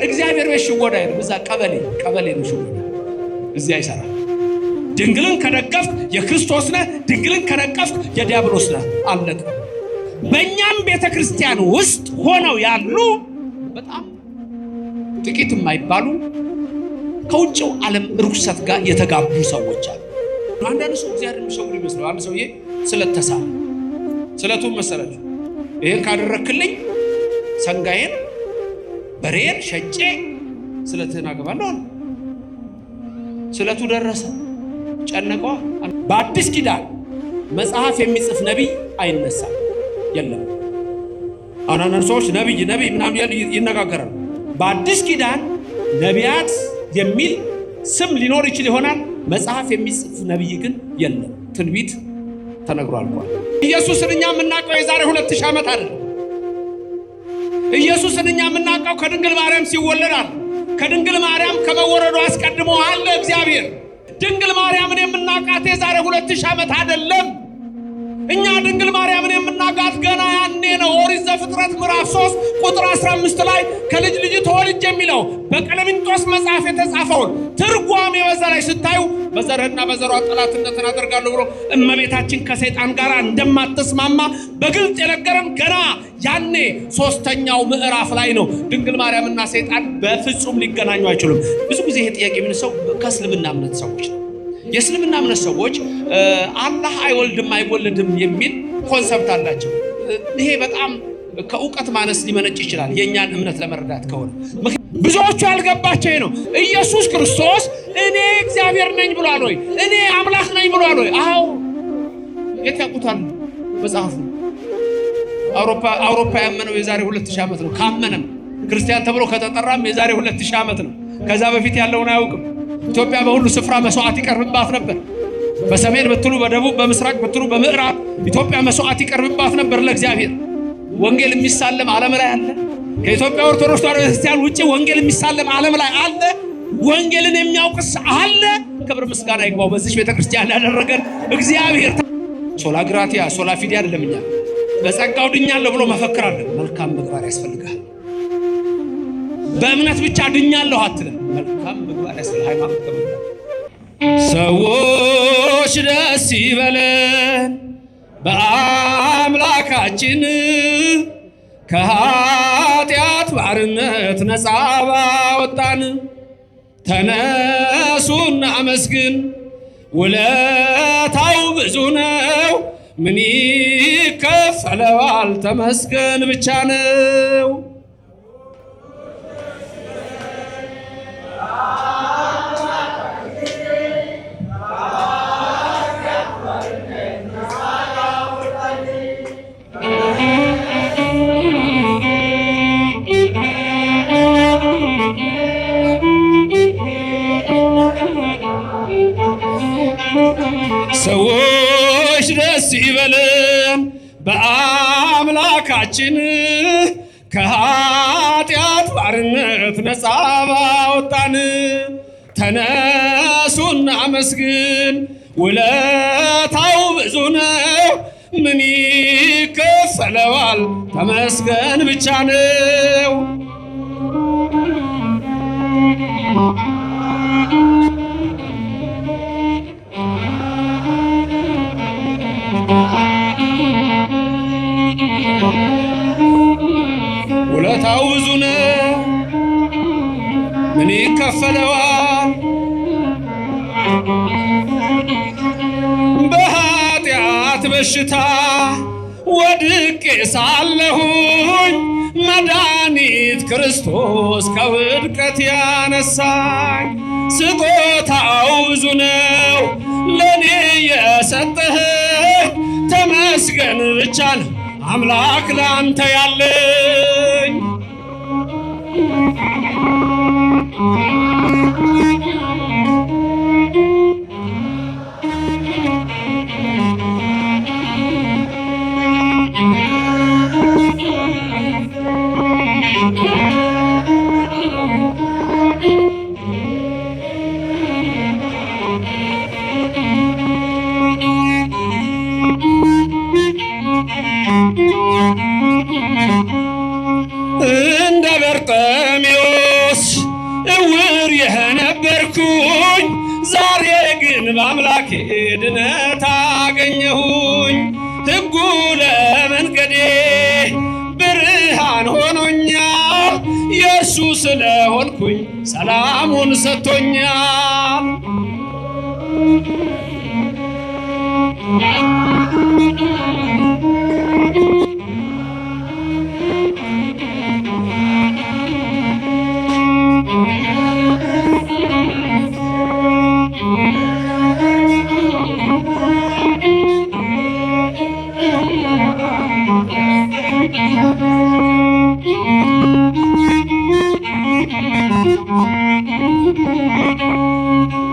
እግዚአብሔር በሽወዳ አይደለም። እዛ ቀበሌ ነው ሽወዳ። እዚያ አይሰራም። ድንግልን ከነቀፍክ የክርስቶስ ነህ፣ ድንግልን ከነቀፍክ የዲያብሎስ ነህ። አለቀ። በእኛም ቤተክርስቲያን ውስጥ ሆነው ያሉ በጣም ጥቂት የማይባሉ ከውጭው ዓለም ርኩሰት ጋር የተጋቡ ሰዎች አሉ። አንዳንድ ሰው እግዚአብሔር የሚሸውር ይመስለው። አንድ ሰውዬ ስለተሳለ ስለቱን መሰላችሁ፣ ይሄን ካደረክልኝ ሰንጋዬን በሬን ሸጬ ስለትህን አገባለሁ። ስለቱ ደረሰ፣ ጨነቀዋ። በአዲስ ኪዳን መጽሐፍ የሚጽፍ ነቢይ አይነሳም፣ የለም። አንዳንድ ሰዎች ነቢይ ምናምን ይነጋገራሉ። በአዲስ ኪዳን ነቢያት የሚል ስም ሊኖር ይችል ይሆናል። መጽሐፍ የሚጽፍ ነቢይ ግን የለም። ትንቢት ተነግሯል። ኢየሱስን እኛ የምናውቀው የዛሬ 2000 ዓመት አይደለም። ኢየሱስን እኛ የምናውቀው ከድንግል ማርያም ሲወለድ አለ። ከድንግል ማርያም ከመወረዱ አስቀድሞ አለ እግዚአብሔር። ድንግል ማርያምን የምናውቃት የዛሬ 2000 ዓመት አይደለም። እኛ ድንግል ማርያምን የምናውቃት ገና ያኔ ነው። ኦሪት ዘፍጥረት ምዕራፍ 3 ቁጥር 15 ላይ ከልጅ ልጅ ተወልጅ የሚለው በቀለሚንጦስ መጽሐፍ የተጻፈውን ትርጓሜ በዛ ላይ ስታዩ በዘርህና በዘሯ ጠላትነትን አደርጋለሁ ብሎ እመቤታችን ከሰይጣን ጋር እንደማትስማማ በግልጽ የነገረን ገና ያኔ 3ኛው ምዕራፍ ላይ ነው። ድንግል ማርያምና ሰይጣን በፍጹም ሊገናኙ አይችሉም። ብዙ ጊዜ ይሄ ጥያቄ የሚነሳው ከእስልምና እምነት ሰዎች ነው። የእስልምና እምነት ሰዎች አላህ አይወልድም አይወልድም የሚል ኮንሰፕት አላቸው። ይሄ በጣም ከእውቀት ማነስ ሊመነጭ ይችላል፣ የእኛን እምነት ለመረዳት ከሆነ። ብዙዎቹ ያልገባቸው ነው። ኢየሱስ ክርስቶስ እኔ እግዚአብሔር ነኝ ብሏል ወይ? እኔ አምላክ ነኝ ብሏል ወይ? አዎ። የት ያውቁታል? መጽሐፉ። አውሮፓ ያመነው የዛሬ 2000 ዓመት ነው። ካመነም ክርስቲያን ተብሎ ከተጠራም የዛሬ 2000 ዓመት ነው። ከዛ በፊት ያለውን አያውቅም። ኢትዮጵያ በሁሉ ስፍራ መስዋዕት ይቀርብባት ነበር። በሰሜን ብትሉ፣ በደቡብ፣ በምስራቅ ብትሉ፣ በምዕራብ ኢትዮጵያ መስዋዕት ይቀርብባት ነበር ለእግዚአብሔር። ወንጌል የሚሳለም ዓለም ላይ አለ። ከኢትዮጵያ ኦርቶዶክስ ተዋሕዶ ቤተክርስቲያን ውጪ ወንጌል የሚሳለም ዓለም ላይ አለ። ወንጌልን የሚያውቅስ አለ። ክብር ምስጋና ይግባው በዚህ ቤተክርስቲያን ያደረገን እግዚአብሔር። ሶላ ግራቲያ ሶላ ፊዲ አይደለም። እኛ በጸጋው ድኛለሁ ብሎ መፈክር አለ። መልካም ምግባር ያስፈልጋል። በእምነት ብቻ ድኛለሁ አትልም። መልካም ምግባር ያስፈልጋል። ሃይማኖት ተመልካች ሰዎች ደስ ይበለን በአምላካችን ከኃጢአት ባርነት ነፃ ባወጣን። ተነሱና አመስግን ውለታው ብዙ ነው፣ ምን ይከፈለዋል? ተመስገን ብቻ ነው። ሰዎች ደስ ይበለን በአምላካችን ከኃጢአት ባርነት ነፃ ባወጣን። ተነሱና አመስግን ውለታው ብዙ ነው፣ ምን ይከፈለዋል? ተመስገን ብቻ ነው። ውለታው ብዙ ነው፣ ምን ይከፈለዋል? በኃጢአት በሽታ ወድቄ ሳለሁኝ መድኃኒት ክርስቶስ ከውድቀት ያነሳኝ። ስጦታው ብዙ ነው ለኔ የሰጠኸኝ፣ ተመስገን ብቻ ነው አምላክ ላንተ ያለኝ። እንደ በርጤሜዎስ በአምላኬ ድነት አገኘሁኝ። ሕጉ ለመንገዴ ብርሃን ሆኖኛል። የእርሱ ስለሆንኩኝ ሰላሙን ሰጥቶኛል።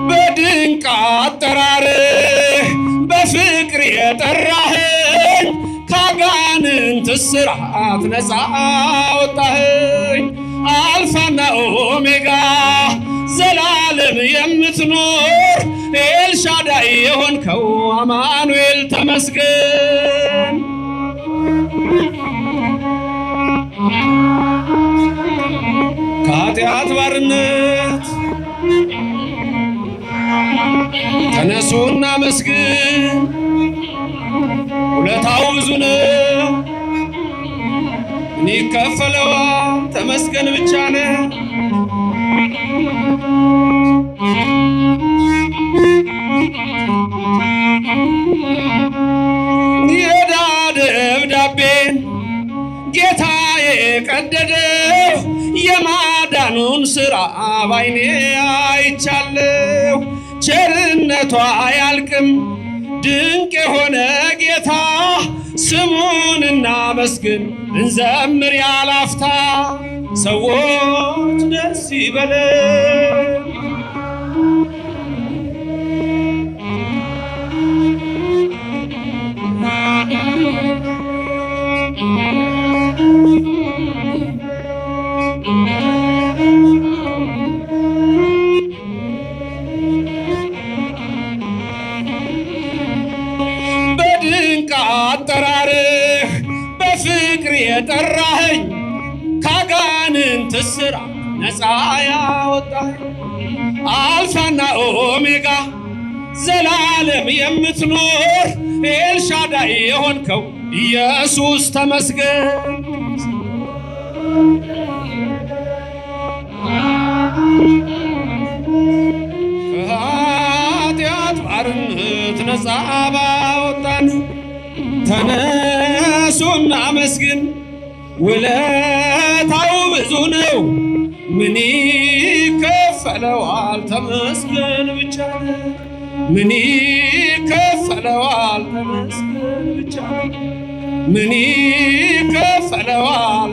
በድንቅ አጠራርህ በፍቅር የጠራኸኝ ካጋንንት እስራት ነፃ አወጣኸኝ። አልፋና ኦሜጋ ዘላለም የምትኖር ኤልሻዳይ የሆንከው አማኑኤል ተመስገን። ከኃጢአት ባርነት ተነሱና መስግን፣ ውለታው ብዙ ነው ምን ይከፈለዋል? ተመስገን ብቻ ነው። የዕዳ ደብዳቤን ጌታዬ ቀደደው፣ የማዳኑን ሥራ ባይኔ አይቻለሁ። ቸርነቷ አያልቅም ድንቅ የሆነ ጌታ፣ ስሙን እናመስግን እንዘምር ያላፍታ። ሰዎች ደስ ይበለን በድንቅ አጠራርህ በፍቅር የጠራኸኝ ካጋንንት እስራት ነፃ ያወጣኸኝ። አልፋና ኦሜጋ ዘላለም የምትኖር ኤልሻዳይ የሆንከው ኢየሱስ ተመስገን። ከኃጢአት ባርነት ነፃ ባወጣን ተነሱና መስግን፣ ውለታው ብዙ ነው ምን ይከፈለዋል? ተመስገን ብቻ ነው። ምን ይከፈለዋል? ተመስገን ብቻ ነው። ምን ይከፈለዋል?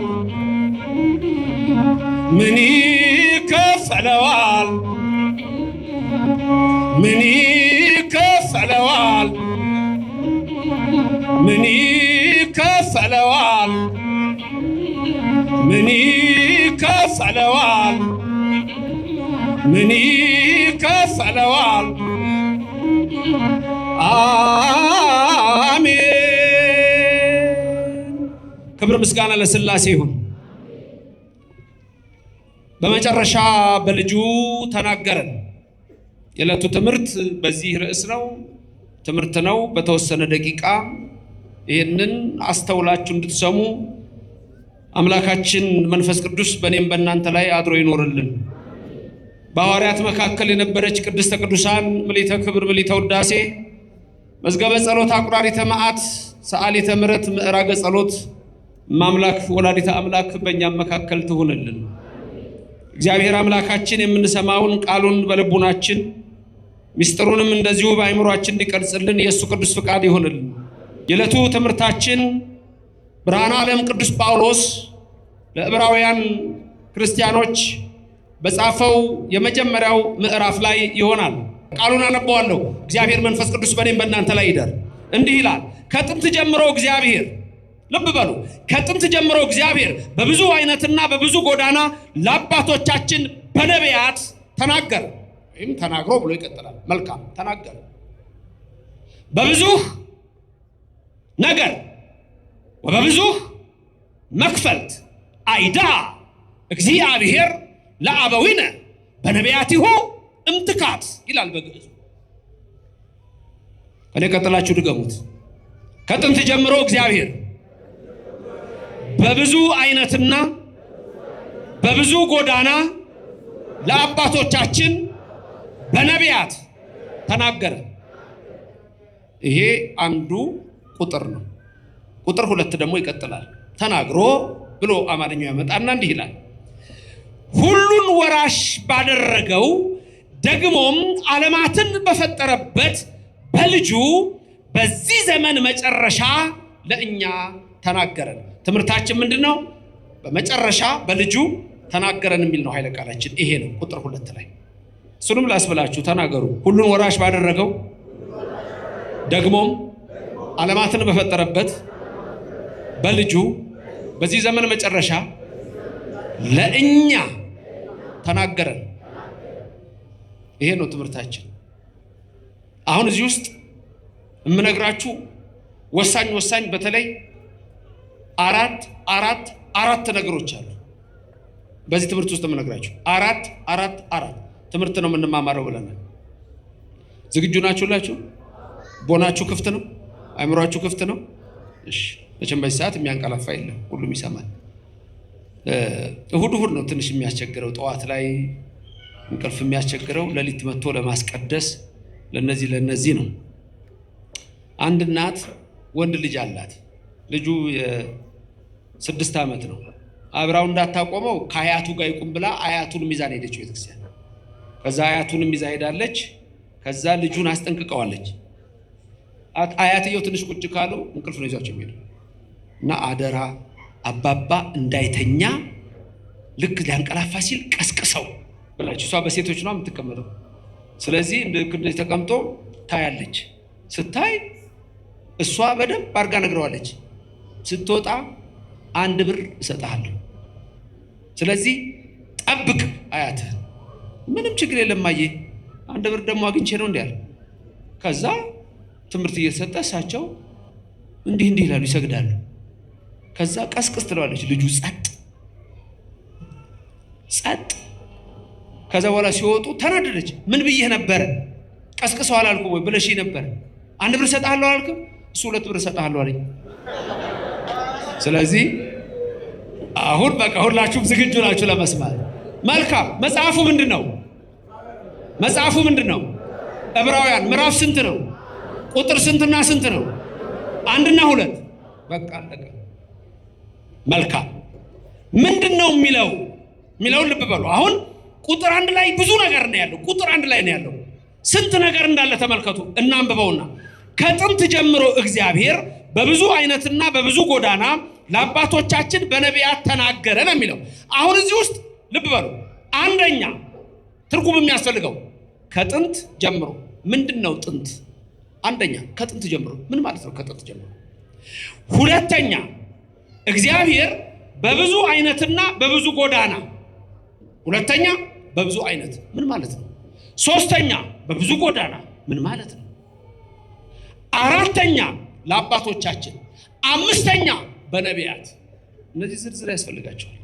ምን ይከፈለዋል? ምን ይከፈለዋል? ምን ይከፈለዋል? ምን ይከፈለዋል? ምን ይከፈለዋል? አሜን። ክብር ምስጋና ለሥላሴ ይሁን። በመጨረሻ በልጁ ተናገረን። የዕለቱ ትምህርት በዚህ ርዕስ ነው። ትምህርት ነው። በተወሰነ ደቂቃ ይህንን አስተውላችሁ እንድትሰሙ አምላካችን መንፈስ ቅዱስ በእኔም በእናንተ ላይ አድሮ ይኖርልን። በሐዋርያት መካከል የነበረች ቅድስተ ቅዱሳን ምልዕተ ክብር ምልዕተ ውዳሴ መዝገበ ጸሎት አቁራሪተ መዓት ሰዓሊተ ምሕረት ምዕራገ ጸሎት ማምላክ ወላዲተ አምላክ በእኛም መካከል ትሁንልን። እግዚአብሔር አምላካችን የምንሰማውን ቃሉን በልቡናችን ምስጢሩንም እንደዚሁ በአእምሮአችን እንዲቀርጽልን የእሱ ቅዱስ ፍቃድ ይሆንልን። የዕለቱ ትምህርታችን ብርሃነ ዓለም ቅዱስ ጳውሎስ ለዕብራውያን ክርስቲያኖች በጻፈው የመጀመሪያው ምዕራፍ ላይ ይሆናል። ቃሉን አነበዋለሁ። እግዚአብሔር መንፈስ ቅዱስ በእኔም በእናንተ ላይ ይደር። እንዲህ ይላል። ከጥንት ጀምሮ እግዚአብሔር፣ ልብ በሉ፣ ከጥንት ጀምሮ እግዚአብሔር በብዙ አይነትና በብዙ ጎዳና ለአባቶቻችን በነቢያት ተናገረ። ወይም ተናግሮ ብሎ ይቀጥላል። መልካም ተናገረ። በብዙ ነገር ወበብዙ መክፈልት አይዳ እግዚአብሔር ለአበዊነ በነቢያቲሁ እምትካት ይላል በግዕዙ። እኔ ቀጥላችሁ ድገሙት። ከጥንት ጀምሮ እግዚአብሔር በብዙ አይነትና በብዙ ጎዳና ለአባቶቻችን በነቢያት ተናገረ። ይሄ አንዱ ቁጥር ነው። ቁጥር 2 ደግሞ ይቀጥላል። ተናግሮ ብሎ አማርኛው ያመጣና እንዲህ ይላል፣ ሁሉን ወራሽ ባደረገው ደግሞም ዓለማትን በፈጠረበት በልጁ በዚህ ዘመን መጨረሻ ለእኛ ተናገረን። ትምህርታችን ምንድነው? በመጨረሻ በልጁ ተናገረን የሚል ነው ኃይለ ቃላችን። ይሄ ነው ቁጥር 2 ላይ። እሱንም ላስብላችሁ፣ ተናገሩ። ሁሉን ወራሽ ባደረገው ደግሞም ዓለማትን በፈጠረበት በልጁ በዚህ ዘመን መጨረሻ ለእኛ ተናገረን። ይሄ ነው ትምህርታችን። አሁን እዚህ ውስጥ የምነግራችሁ ወሳኝ በተለይ አራት ነገሮች አሉ። በዚህ ትምህርት ውስጥ የምነግራችሁ አራት ትምህርት ነው የምንማማረው ብለናል። ዝግጁ ናችሁላችሁ? ቦናችሁ ክፍት ነው? አእምሯችሁ ክፍት ነው? እሺ። መቼም በዚህ ሰዓት የሚያንቀላፋ የለም፣ ሁሉም ይሰማል። እሁድ ነው ትንሽ የሚያስቸግረው፣ ጠዋት ላይ እንቅልፍ የሚያስቸግረው፣ ሌሊት መጥቶ ለማስቀደስ ለነዚህ ነው። አንድ እናት ወንድ ልጅ አላት። ልጁ የ6 ዓመት ነው። አብራው እንዳታቆመው ከአያቱ ጋር ይቁም ብላ አያቱን ሚዛን ሄደች ቤተክርስቲያን። ከዛ አያቱን ሚዛ ሄዳለች። ከዛ ልጁን አስጠንቅቀዋለች። አያትየው ትንሽ ቁጭ ካሉ እንቅልፍ ነው ይዟቸው የሚሄዱ እና አደራ አባባ እንዳይተኛ ልክ ሊያንቀላፋ ሲል ቀስቅሰው ብላችሁ። እሷ በሴቶች ነው የምትቀመጠው። ስለዚህ እንደዚህ ተቀምጦ ታያለች። ስታይ እሷ በደንብ አድርጋ ነግረዋለች። ስትወጣ 1 ብር እሰጥሃለሁ፣ ስለዚህ ጠብቅ አያትህ። ምንም ችግር የለም ማየ፣ 1 ብር ደግሞ አግኝቼ ነው እንዲህ አለ። ከዛ ትምህርት እየተሰጠ እሳቸው እንዲህ ይላሉ፣ ይሰግዳሉ። ከዛ ቀስቅስ ትለዋለች። ልጁ ጸጥ። ከዛ በኋላ ሲወጡ ተናደደች። ምን ብዬህ ነበር? ቀስቅሰው አላልኩም ወይ ብለሽ ነበር? 1 ብር እሰጥሃለሁ አላልኩም? እሱ 2 ብር እሰጥሃለሁ አለኝ። ስለዚህ አሁን በቃ ሁላችሁም ዝግጁ ናችሁ ለመስማት? መልካም። መጽሐፉ ምንድን ነው? ዕብራውያን ምዕራፍ ስንት ነው? ቁጥር ስንትና ስንት ነው? 1 እና 2። በቃ አለቀ። መልካም። ምንድነው የሚለውን ልብ በሉ። አሁን ቁጥር 1 ላይ ብዙ ነገር ነው ያለው። ቁጥር 1 ላይ ነው ያለው። ስንት ነገር እንዳለ ተመልከቱ። እናንብበውና ከጥንት ጀምሮ እግዚአብሔር በብዙ አይነትና በብዙ ጎዳና ለአባቶቻችን በነቢያት ተናገረ ነው የሚለው። አሁን እዚህ ውስጥ ልብ በሉ። አንደኛ ትርጉም የሚያስፈልገው ከጥንት ጀምሮ ምንድነው? ጥንት። አንደኛ ከጥንት ጀምሮ ምን ማለት ነው? ከጥንት ጀምሮ። ሁለተኛ እግዚአብሔር በብዙ አይነትና በብዙ ጎዳና። ሁለተኛ በብዙ አይነት ምን ማለት ነው? ሶስተኛ በብዙ ጎዳና ምን ማለት ነው? አራተኛ ለአባቶቻችን፣ አምስተኛ በነቢያት። እነዚህ ዝርዝር ያስፈልጋቸዋል።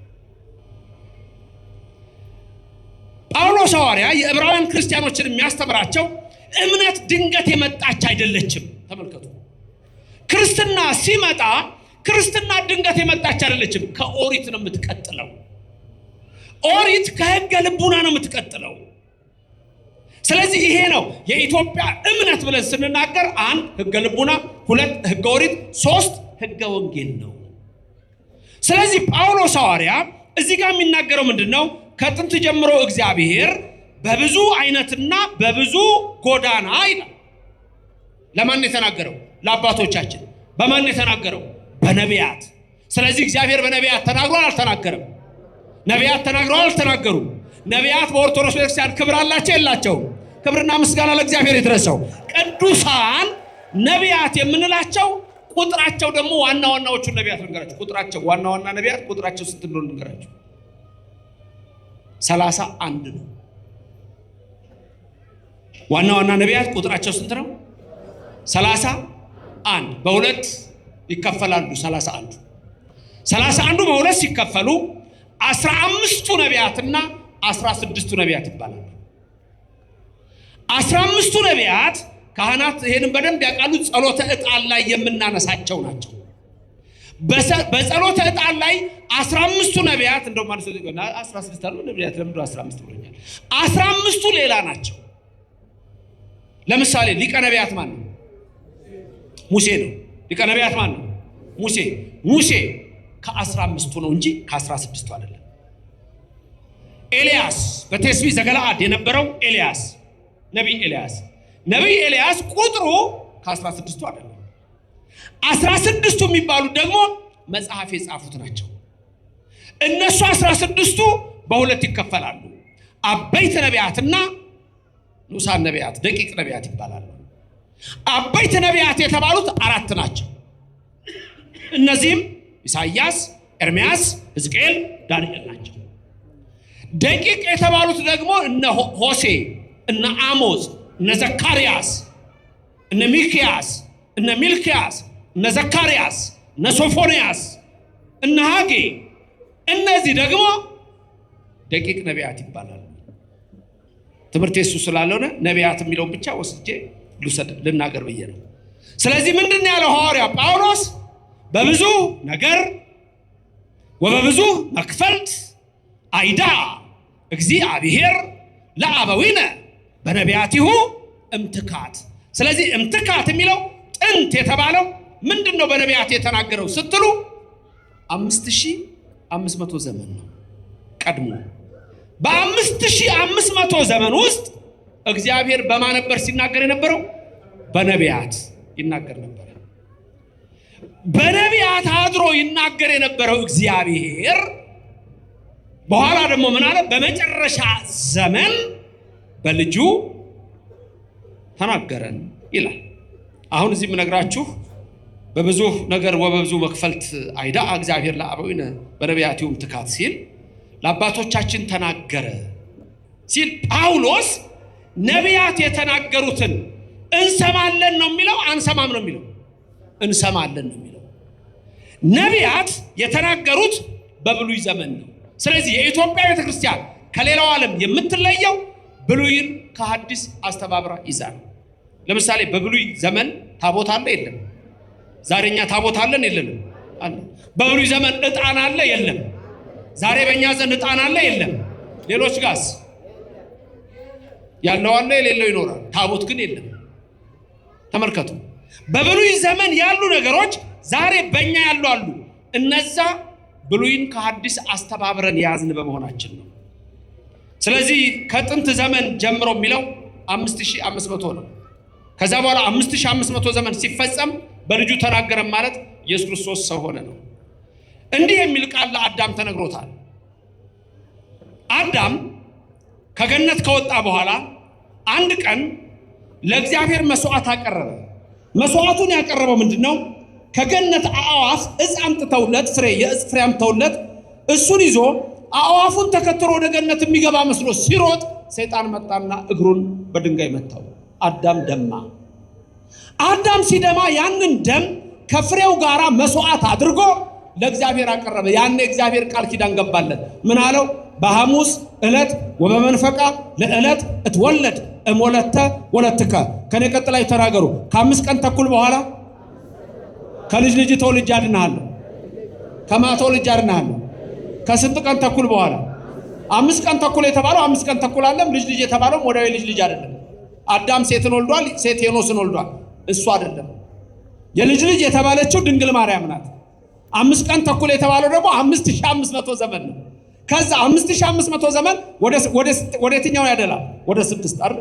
ጳውሎስ ሐዋርያ የዕብራውያን ክርስቲያኖችን የሚያስተምራቸው እምነት ድንገት የመጣች አይደለችም። ተመልከቱ። ክርስትና ሲመጣ ክርስትና ድንገት የመጣች አይደለችም። ከኦሪት ነው የምትቀጥለው። ኦሪት ከሕገ ልቡና ነው የምትቀጥለው። ስለዚህ ይሄ ነው የኢትዮጵያ እምነት ብለን ስንናገር 1 ሕገ ልቡና፣ 2 ሕገ ኦሪት፣ 3 ሕገ ወንጌል ነው። ስለዚህ ጳውሎስ ሐዋርያ እዚህ ጋር የሚናገረው ምንድነው? ከጥንት ጀምሮ እግዚአብሔር በብዙ አይነትና በብዙ ጎዳና ይላል። ለማን የተናገረው? ለአባቶቻችን። በማን የተናገረው? በነቢያት። ስለዚህ እግዚአብሔር በነቢያት ተናግሯል አልተናገረም? ነቢያት ተናግረዋል አልተናገሩም? ነቢያት በኦርቶዶክስ ቤተክርስቲያን ክብር አላቸው የላቸውም? ክብርና ምስጋና ለእግዚአብሔር ይድረሰው። ቅዱሳን ነቢያት የምንላቸው ቁጥራቸው ደግሞ ዋናዎቹን ነቢያት ልንገራችሁ። ቁጥራቸው ዋና ነቢያት ቁጥራቸው ስንት እንደሆነ ልንገራችሁ። 31 ነው። ዋና ነቢያት ቁጥራቸው ስንት ነው? 31። በሁለት ይከፈላሉ። 31ዱ በሁለት ሲከፈሉ 15ቱ ነቢያትና 16ቱ ነቢያት ይባላሉ። 15ቱ ነቢያት ካህናት ይሄንን በደንብ ያውቃሉ። ጸሎተ ዕጣን ላይ የምናነሳቸው ናቸው። በጸሎተ ዕጣን ላይ 15ቱ ነቢያት እንደው ማለት ነው 16 አሉ ነቢያት ለምንድነው 15 ብሎኛል? 15ቱ ሌላ ናቸው። ለምሳሌ ሊቀ ነቢያት ማን ነው? ሙሴ ነው። ሊቀ ነቢያት ማን ነው? ሙሴ ከ15ቱ ነው እንጂ ከ16ቱ አይደለም። ኤልያስ በቴስቢ ዘገለዓድ የነበረው ኤልያስ ነቢይ ኤልያስ ቁጥሩ ከ16ቱ አይደለም። 16ቱ የሚባሉት ደግሞ መጽሐፍ የጻፉት ናቸው። እነሱ 16ቱ በሁለት ይከፈላሉ። አበይት ነቢያትና ንዑሳን ነቢያት፣ ደቂቅ ነቢያት ይባላሉ። አበይት ነቢያት የተባሉት 4 ናቸው። እነዚህም ኢሳይያስ፣ ኤርምያስ፣ ሕዝቅኤል፣ ዳንኤል ናቸው። ደቂቅ የተባሉት ደግሞ እነ ሆሴ፣ እነ አሞጽ፣ እነ ዘካርያስ፣ እነ ሚክያስ፣ እነ ሚልክያስ፣ እነ ዘካርያስ፣ እነ ሶፎንያስ፣ እነ ሐጌ፣ እነዚህ ደግሞ ደቂቅ ነቢያት ይባላሉ። ትምህርት የሱ ስላልሆነ ነቢያት የሚለውን ብቻ ወስጄ ልናገር ብዬ ነው። ስለዚህ ምንድን ያለው ሐዋርያ ጳውሎስ በብዙ ነገር ወበብዙ መክፈልት አይዳ እግዚአብሔር ለአበዊነ በነቢያቲሁ እምትካት። ስለዚህ እምትካት የሚለው ጥንት የተባለው ምንድነው? በነቢያት የተናገረው ስትሉ 5500 ዘመን ነው ቀድሞ። በ5500 ዘመን ውስጥ እግዚአብሔር በማን ነበር ሲናገር የነበረው? በነቢያት ይናገር ነበር። በነቢያት አድሮ ይናገር የነበረው እግዚአብሔር በኋላ ደግሞ ምን አለ? በመጨረሻ ዘመን በልጁ ተናገረን ይላል። አሁን እዚህ የምነግራችሁ በብዙ ነገር ወበብዙ መክፈልት አይዳ እግዚአብሔር ለአበዊነ በነቢያቲሁ እምትካት ሲል ለአባቶቻችን ተናገረ ሲል ጳውሎስ ነቢያት የተናገሩትን እንሰማለን ነው የሚለው? አንሰማም ነው የሚለው? እንሰማለን ነው የሚለው። ነቢያት የተናገሩት በብሉይ ዘመን ነው። ስለዚህ የኢትዮጵያ ቤተክርስቲያን ከሌላው ዓለም የምትለየው ብሉይን ከሐዲስ አስተባብራ ይዛ ነው። ለምሳሌ በብሉይ ዘመን ታቦት አለ የለም? ዛሬኛ ታቦት አለን የለንም? አለ። በብሉይ ዘመን ዕጣን አለ የለም? ዛሬ በእኛ ዘንድ ዕጣን አለ የለም? ሌሎች ጋስ ያለው አለ የሌለው ይኖራል። ታቦት ግን የለም። ተመልከቱ። በብሉይ ዘመን ያሉ ነገሮች ዛሬ በእኛ ያሉ አሉ። እነዛ ብሉይን ከሐዲስ አስተባብረን ያዝን በመሆናችን ነው። ስለዚህ ከጥንት ዘመን ጀምሮ የሚለው 5500 ነው። ከዛ በኋላ 5500 ዘመን ሲፈጸም በልጁ ተናገረ ማለት ኢየሱስ ክርስቶስ ሰው ሆነ ነው። እንዲህ የሚል ቃል ለአዳም ተነግሮታል። አዳም ከገነት ከወጣ በኋላ አንድ ቀን ለእግዚአብሔር መስዋዕት አቀረበ። መስዋዕቱን ያቀረበው ምንድነው? ከገነት አዕዋፍ ዕፅ አምጥተውለት የዕፅ ፍሬ አምጥተውለት እሱን ይዞ አዕዋፉን ተከትሎ ወደ ገነት የሚገባ መስሎ ሲሮጥ ሰይጣን መጣና እግሩን በድንጋይ መታው። አዳም ደማ። አዳም ሲደማ ያንን ደም ከፍሬው ጋራ መስዋዕት አድርጎ ለእግዚአብሔር አቀረበ። ያኔ እግዚአብሔር ቃል ኪዳን ገባለት። ምን አለው? በሐሙስ ዕለት ወበመንፈቃ ለዕለት እትወለድ እሞለተ ወለትከ። ከኔ ቀጥላይ ተናገሩ። ከ5 ቀን ተኩል በኋላ ከልጅ ልጅ ተወልጄ አድንሃለሁ። ከማተው ልጅ አድንሃለሁ። ከስንት ቀን ተኩል በኋላ? 5 ቀን ተኩል የተባለው 5 ቀን ተኩል አለም። ልጅ ልጅ የተባለው ወዳዊ ልጅ አይደለም። አዳም ሴትን ወልዷል። ሴት ሄኖስን ወልዷል። እሱ አይደለም። የልጅ ልጅ የተባለችው ድንግል ማርያም ናት። 5 ቀን ተኩል የተባለው ደግሞ 5500 ዘመን ነው። ከዛ 5500 ዘመን ወደ የትኛው ያደላል? ወደ 6 አይደል?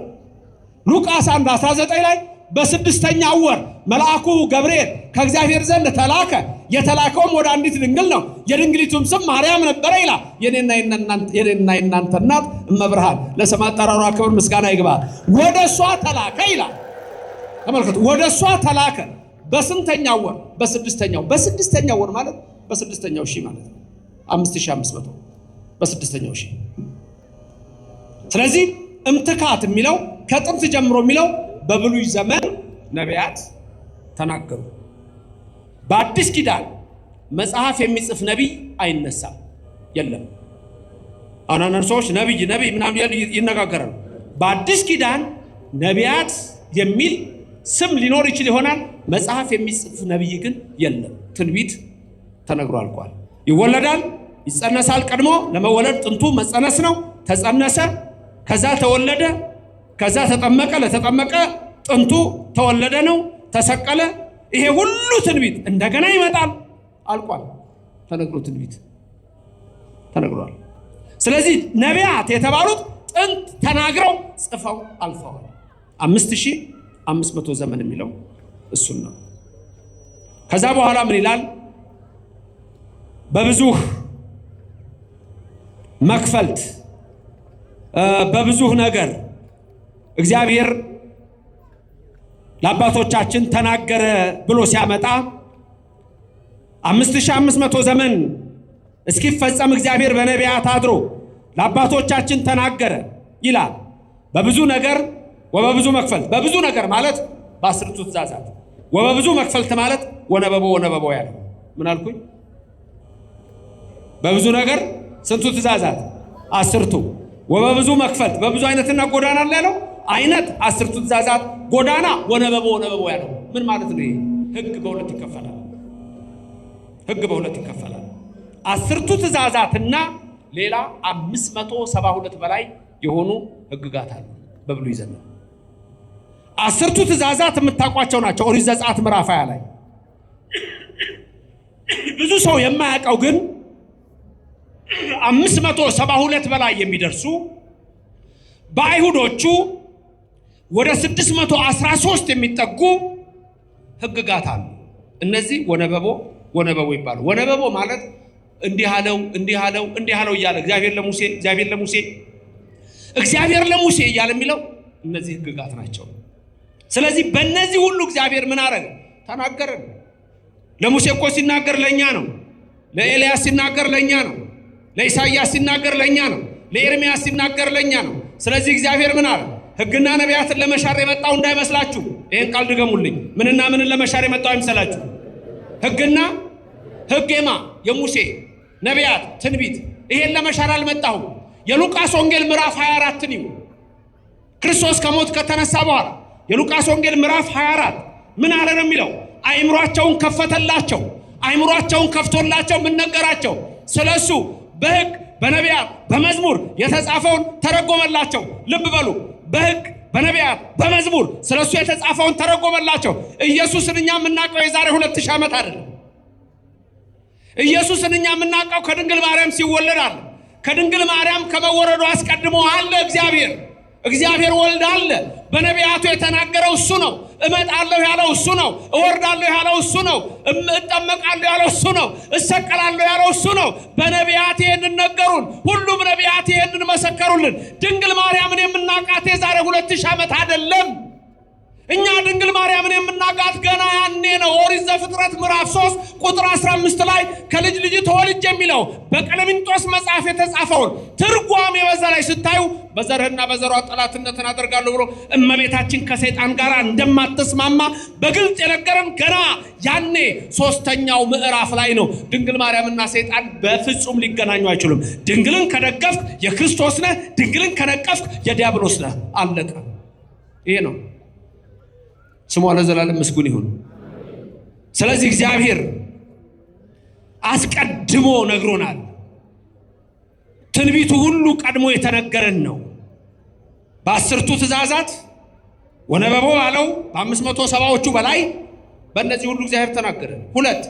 ሉቃስ 1:19 ላይ በ6ኛው ወር መልአኩ ገብርኤል ከእግዚአብሔር ዘንድ ተላከ። የተላከውም ወደ አንዲት ድንግል ነው። የድንግሊቱም ስም ማርያም ነበረ ይላል። የኔና የናንተ እናት እመብርሃን ለስም አጠራሯ ክብር ምስጋና ይግባል። ወደ እሷ ተላከ ይላል። ተመልከቱ፣ ወደ እሷ ተላከ። በስንተኛው ወር? በ6ኛው። በ6ኛው ወር ማለት በ6ኛው ሺህ ማለት ነው። 5500 በ6ኛው ሺህ። ስለዚህ እምትካት የሚለው ከጥንት ጀምሮ የሚለው በብሉይ ዘመን ነቢያት ተናገሩ። በአዲስ ኪዳን መጽሐፍ የሚጽፍ ነቢይ አይነሳም፣ የለም። አንዳንድ ሰዎች ነቢይ ምናምን ይነጋገራሉ። በአዲስ ኪዳን ነቢያት የሚል ስም ሊኖር ይችል ይሆናል። መጽሐፍ የሚጽፍ ነቢይ ግን የለም። ትንቢት ተነግሮ አልቋል። ይወለዳል፣ ይጸነሳል። ቀድሞ ለመወለድ ጥንቱ መጸነስ ነው። ተጸነሰ፣ ከዛ ተወለደ፣ ከዛ ተጠመቀ። ለተጠመቀ ጥንቱ ተወለደ ነው። ተሰቀለ። ይሄ ሁሉ ትንቢት እንደገና ይመጣል። አልቋል። ተነግሮ ትንቢት ተነግሯል። ስለዚህ ነቢያት የተባሉት ጥንት ተናግረው ጽፈው አልፈዋል። 5500 ዘመን የሚለው እሱን ነው። ከዛ በኋላ ምን ይላል? በብዙ መክፈልት በብዙ ነገር እግዚአብሔር ለአባቶቻችን ተናገረ ብሎ ሲያመጣ 5500 ዘመን እስኪፈጸም እግዚአብሔር በነቢያት አድሮ ለአባቶቻችን ተናገረ ይላል። በብዙ ነገር ወበብዙ መክፈልት። በብዙ ነገር ማለት በ10ቱ ትእዛዛት፣ ወበብዙ መክፈልት ማለት ወነበቦ ያለው ምን አልኩኝ? በብዙ ነገር ስንቱ ትእዛዛት? 10ቱ። ወበብዙ መክፈልት በብዙ አይነትና ጎዳና ያለው አይነት 10ቱ ትእዛዛት፣ ጎዳና ወነበቦ ያለው ምን ማለት ነው? ህግ በሁለት ይከፈላል። ህግ በሁለት ይከፈላል። 10ቱ ትእዛዛትና ሌላ 572 በላይ የሆኑ ህግጋት አሉ በብሉይ ዘመን። 10ቱ ትእዛዛት የምታውቋቸው ናቸው። ኦሪት ዘጸአት ምዕራፍ 20 ላይ ብዙ ሰው የማያውቀው ግን 572 በላይ የሚደርሱ በአይሁዶቹ ወደ 613 የሚጠጉ ህግጋት አሉ። እነዚህ ወነበቦ ይባላሉ። ወነበቦ ማለት እንዲህ አለው እያለ እግዚአብሔር ለሙሴ እያለ የሚለው እነዚህ ህግጋት ናቸው። ስለዚህ በእነዚህ ሁሉ እግዚአብሔር ምን አረገ? ተናገረን። ለሙሴ እኮ ሲናገር ለኛ ነው። ለኤልያስ ሲናገር ለኛ ነው። ለኢሳይያስ ሲናገር ለኛ ነው። ለኤርሚያስ ሲናገር ለኛ ነው። ስለዚህ እግዚአብሔር ምን አለ? ህግና ነቢያትን ለመሻር የመጣው እንዳይመስላችሁ። ይሄን ቃል ድገሙልኝ። ምንና ምንን ለመሻር የመጣው አይመስላችሁ? ህግማ የሙሴ ነቢያት ትንቢት፣ ይሄን ለመሻር አልመጣሁም። የሉቃስ ወንጌል ምዕራፍ 24 ነው። ክርስቶስ ከሞት ከተነሳ በኋላ የሉቃስ ወንጌል ምዕራፍ 24 ምን አለ ነው የሚለው? አይምሯቸውን ከፈተላቸው። አይምሯቸውን ከፍቶላቸው ምን ነገራቸው? ስለሱ በህግ በነቢያት በመዝሙር የተጻፈውን ተረጎመላቸው። ልብ በሉ፣ በህግ በነቢያት በመዝሙር ስለሱ የተጻፈውን ተረጎመላቸው። ኢየሱስን እኛ የምናውቀው የዛሬ 2000 ዓመት አይደለም። ኢየሱስን እኛ የምናውቀው ከድንግል ማርያም ሲወለድ አለ። ከድንግል ማርያም ከመወረዱ አስቀድሞ አለ እግዚአብሔር ወልድ አለ። በነቢያቱ የተናገረው እሱ ነው። እመጣለሁ ያለው እሱ ነው። እወርዳለሁ ያለው እሱ ነው። እጠመቃለሁ ያለው እሱ ነው። እሰቀላለሁ ያለው እሱ ነው። በነቢያት ይሄንን ነገሩን። ሁሉም ነቢያት ይሄንን መሰከሩልን። ድንግል ማርያምን የምናውቃት የዛሬ 2000 ዓመት አይደለም። እኛ ድንግል ማርያምን የምናውቃት ገና ያኔ ነው። ኦሪት ዘፍጥረት ምዕራፍ 3 ቁጥር 15 ላይ ከልጅ ልጅ ተወልጅ የሚለው በቀለሚንጦስ መጽሐፍ የተጻፈውን ትርጓሜ በዛ ላይ ስታዩ በዘርህና በዘሯ ጠላትነትን አደርጋለሁ ብሎ እመቤታችን ከሰይጣን ጋር እንደማትስማማ በግልጽ የነገረን ገና ያኔ 3ኛው ምዕራፍ ላይ ነው። ድንግል ማርያምና ሰይጣን በፍጹም ሊገናኙ አይችሉም። ድንግልን ከደገፍክ የክርስቶስ ነህ፣ ድንግልን ከነቀፍክ የዲያብሎስ ነህ። አለቀ። ይሄ ነው። ስሙ ለዘላለም ምስጉን ይሁን። ስለዚህ እግዚአብሔር አስቀድሞ ነግሮናል። ትንቢቱ ሁሉ ቀድሞ የተነገረን ነው። በ10ቱ ትእዛዛት ወነበቦ ባለው በ570ዎቹ በላይ በእነዚህ ሁሉ እግዚአብሔር ተናገረ። 2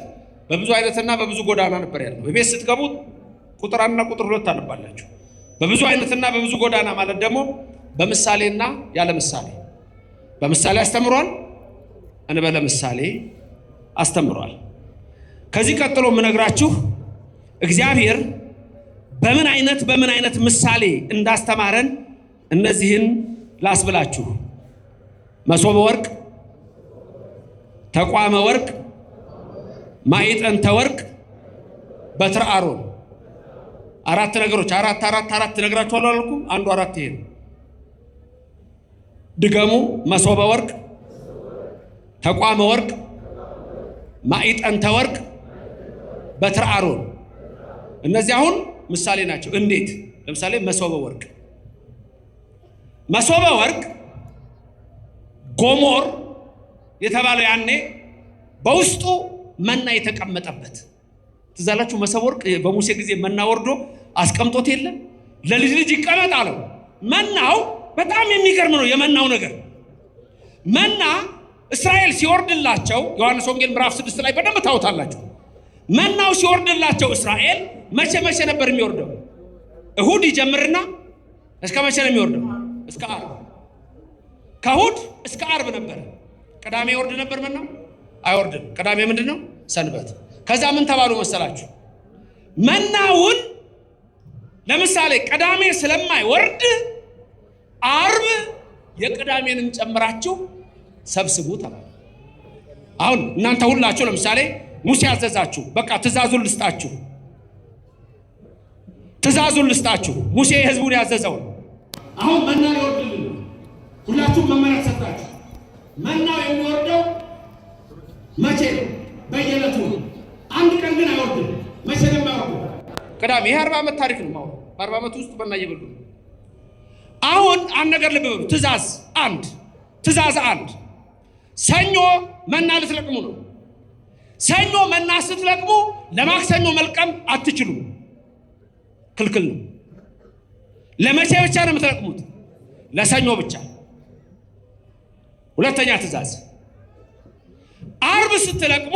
በብዙ አይነትና በብዙ ጎዳና ነበር ያለው። በቤት ስትገቡ ቁጥር 1 እና ቁጥር 2 አነባላችሁ። በብዙ አይነትና በብዙ ጎዳና ማለት ደግሞ በምሳሌና ያለ ምሳሌ። በምሳሌ አስተምሯል፣ እንበለ ምሳሌ አስተምሯል። ከዚህ ቀጥሎ የምነግራችሁ እግዚአብሔር በምን አይነት ምሳሌ እንዳስተማረን እነዚህን ላስብላችሁ። መሶበ ወርቅ፣ ተቋመ ወርቅ፣ ማዕጠንተ ወርቅ፣ በትረ አሮን። 4 ነገሮች። አራት ነግራችኋለሁ አላልኩም? አንዱ 4 ይሄ ነው። ድገሙ። መሶበ ወርቅ፣ ተቋመ ወርቅ፣ ማዕጠንተ ወርቅ፣ በትረ አሮን። እነዚህ አሁን ምሳሌ ናቸው። እንዴት? ለምሳሌ መሶበ ወርቅ ጎሞር የተባለው ያኔ በውስጡ መና የተቀመጠበት ትዝ አላችሁ? መሰብ ወርቅ በሙሴ ጊዜ መና ወርዶ አስቀምጦት የለ ለልጅ ልጅ ይቀመጥ አለው። መናው በጣም የሚገርም ነው። የመናው ነገር መና እስራኤል ሲወርድላቸው ዮሐንስ ወንጌል ምዕራፍ 6 ላይ በደንብ ታውታላችሁ። መናው ሲወርድላቸው እስራኤል መቼ ነበር የሚወርደው? እሁድ ይጀምርና እስከ መቼ ነው የሚወርደው? እስከ ዓርብ። ከእሁድ እስከ ዓርብ ነበር። ቅዳሜ ይወርድ ነበር መናው? አይወርድም። ቅዳሜ ምንድነው? ሰንበት። ከዛ ምን ተባሉ መሰላችሁ? መናውን ለምሳሌ ቅዳሜ ስለማይወርድ ዓርብ የቅዳሜንም ጨምራችሁ ሰብስቡ ተባሉ። አሁን እናንተ ሁላችሁ ለምሳሌ ሙሴ ያዘዛችሁ በቃ ትእዛዙን ልስጣችሁ ሙሴ ህዝቡን ያዘዘው አሁን መና ይወርድልን ሁላችሁም መመሪያ ተሰጣችሁ። መናው የሚወርደው መቼ ነው? በየዕለቱ። አንድ ቀን ግን አይወርድም። መቼ ነው የማይወርደው? ቅዳሜ። ይሄ 40 ዓመት ታሪክ ነው። ማለት በ40 ዓመት ውስጥ መና እየበሉ አሁን አንድ ነገር ልብ በሉ። ትእዛዝ አንድ ሰኞ መና ልትለቅሙ ነው። ሰኞ መና ስትለቅሙ ለማክሰኞ መልቀም አትችሉም፣ ክልክል ነው። ለመቼ ብቻ ነው የምትለቅሙት? ለሰኞ ብቻ። ሁለተኛ ትእዛዝ ዓርብ ስትለቅሙ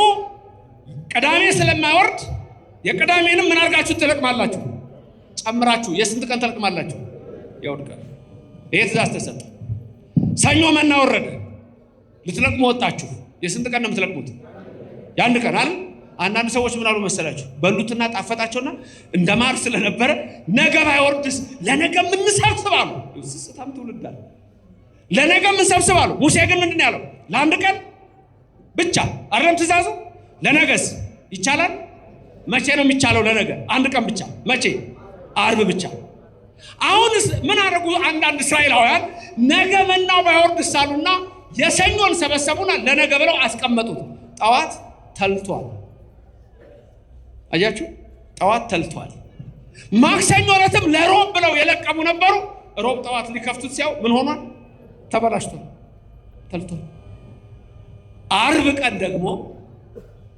ቅዳሜ ስለማይወርድ የቅዳሜንም ምን አድርጋችሁ ትለቅማላችሁ? ጨምራችሁ። የስንት ቀን ትለቅማላችሁ? የእሑድ ቀን። ይሄ ትእዛዝ ተሰጠ። ሰኞ መና ወረደ፣ ልትለቅሙ ወጣችሁ። የስንት ቀን ነው የምትለቅሙት? የአንድ ቀን አይደል? አንዳንድ ሰዎች ምን አሉ መሰላችሁ? በሉትና ጣፈጣቸውና እንደማር ስለነበረ ነገ ባይወርድስ ለነገ ምን ሰብስባሉ? ስስታም ትውልድ አለ። ለነገ ምን ሰብስባሉ? ሙሴ ግን ምንድን ነው ያለው? ለአንድ ቀን ብቻ አይደለም ትእዛዙ። ለነገስ ይቻላል? መቼ ነው የሚቻለው? ለነገ አንድ ቀን ብቻ። መቼ? ዓርብ ብቻ። አሁንስ ምን አደረጉ? አንዳንድ እስራኤላውያን ነገ መናው ባይወርድስ አሉና የሰኞን ሰበሰቡና ለነገ ብለው አስቀመጡት። ጠዋት ተልቷል። አያችሁ? ጠዋት ተልቷል። ማክሰኞ ዕለትም ለሮብ ብለው የለቀሙ ነበሩ። ሮብ ጠዋት ሊከፍቱት ሲያው ምን ሆኗል? ተበላሽቷል፣ ተልቷል። ዓርብ ቀን ደግሞ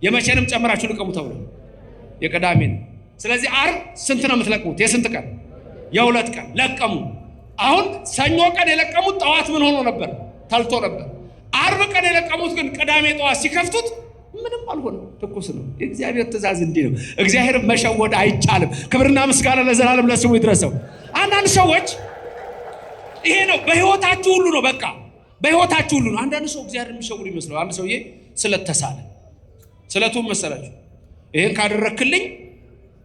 የመቼንም ጨምራችሁ ልቀሙ ተብሎ የቅዳሜን። ስለዚህ ዓርብ ስንት ነው የምትለቅሙት? የስንት ቀን? የሁለት ቀን ለቀሙ። አሁን ሰኞ ቀን የለቀሙት ጠዋት ምን ሆኖ ነበር? ተልቶ ነበር። ዓርብ ቀን የለቀሙት ግን ቅዳሜ ጠዋት ሲከፍቱት ምንም አልሆነም፣ ትኩስ ነው። የእግዚአብሔር ትእዛዝ እንዲህ ነው። እግዚአብሔር መሸወድ አይቻልም። ክብርና ምስጋና ለዘላለም ለስሙ ይድረሰው። አንዳንድ ሰዎች ይሄ ነው በህይወታችሁ ሁሉ ነው፣ በቃ በህይወታችሁ ሁሉ ነው። አንዳንድ ሰው እግዚአብሔር የሚሸውድ ይመስለው። አንድ ሰውዬ ስለተሳለ ስለቱም መሰላችሁ ይሄን ካደረክልኝ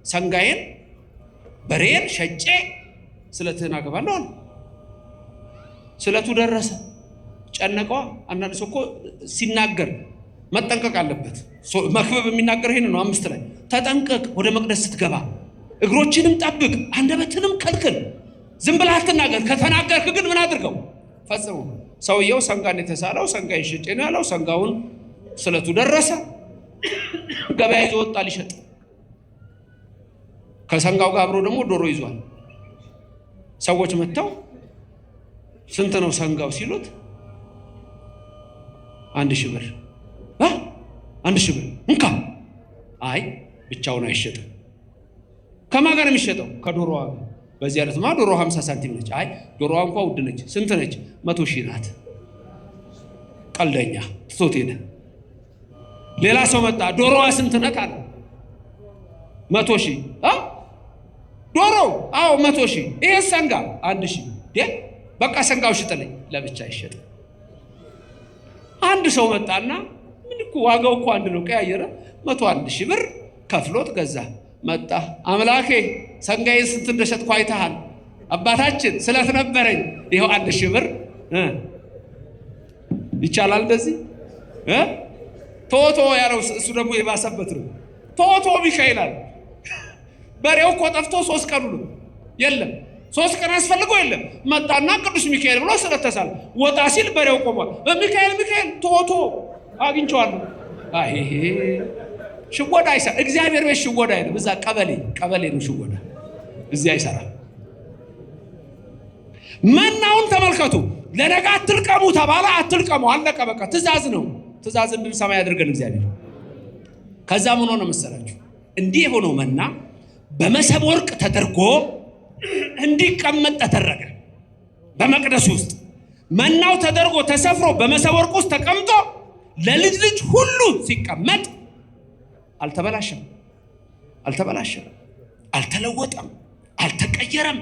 ሰንጋዬን በሬን ሸጬ ስለትህን አገባለሁ አለ። ስለቱ ደረሰ፣ ጨነቀዋ። አንዳንድ ሰው እኮ ሲናገር መጠንቀቅ አለበት። መክብብ የሚናገር ይሄን ነው 5 ላይ ተጠንቀቅ፣ ወደ መቅደስ ስትገባ እግሮችንም ጠብቅ፣ አንደበትንም ከልክል። ዝም ብለህ አትናገር። ከተናገርክ ግን ምን አድርገው? ፈጽመው። ሰውየው ሰንጋን የተሳለው ሰንጋዬን ሸጬ ነው ያለው። ሰንጋውን ስለቱ ደረሰ፣ ገበያ ይዞ ወጣ ሊሸጥ። ከሰንጋው ጋር አብሮ ደግሞ ዶሮ ይዟል። ሰዎች መጥተው ስንት ነው ሰንጋው ሲሉት 1000 ብር። 1000 ብር እንካ። አይ ብቻውን አይሸጥም። ከማን ጋር ነው የሚሸጠው? ከዶሮዋ ጋር። በዚህ አይነትማ ዶሮ 50 ሳንቲም ነች። አይ ዶሮዋ እንኳን ውድ ነች። ስንት ነች? 100 ሺህ ናት። ቀልደኛ ትቶት ሄደ። ሌላ ሰው መጣ። ዶሮዋ ስንት ናት አለ። 100 ሺህ። ዶሮ? አዎ 100 ሺህ። ይሄ ሰንጋ 1000። በቃ ሰንጋው ሽጥልኝ። ለብቻ ይሸጥ። አንድ ሰው መጣና ምን እኮ ዋጋው እኮ አንድ ነው። ቀያየረ 101 ሺህ ብር ከፍሎት ገዛ። መጣ። አምላኬ ሰንጋዬ ስንት እንደሸጥኩ አይተሃል? አባታችን ስለት ነበረኝ። ይኸው 1000 ብር። ይቻላል እንደዚህ? ቶቶ ያለው እሱ ደግሞ የባሰበት ነው። ቶቶ ሚካኤል በሬው እኮ ጠፍቶ 3 ቀን ነው የለም። 3 ቀን አስፈልጎ የለም። መጣና ቅዱስ ሚካኤል ብሎ ስለተሳለ ወጣ ሲል በሬው ቆሟል። ሚካኤል ቶቶ አግኝቼዋለሁ። አይ ሽወዳ አይሰራ። እግዚአብሔር ቤት ሽወዳ አይደለም። እዛ ቀበሌ ነው ሽወዳ። እዚህ አይሰራም። መናውን ተመልከቱ። ለነገ አትልቀሙ ተባለ። አትልቀሙ፣ አለቀ በቃ። ትእዛዝ ነው። ትእዛዝ እንድንሰማ ያድርገን እግዚአብሔር። ከዛ ምን ሆነ መሰላችሁ? እንዲህ የሆነው መና በመሰብ ወርቅ ተደርጎ እንዲቀመጥ ተደረገ። በመቅደስ ውስጥ መናው ተደርጎ ተሰፍሮ በመሰብ ወርቅ ውስጥ ተቀምጦ ለልጅ ልጅ ሁሉ ሲቀመጥ አልተበላሸም፣ አልተለወጠም፣ አልተቀየረም።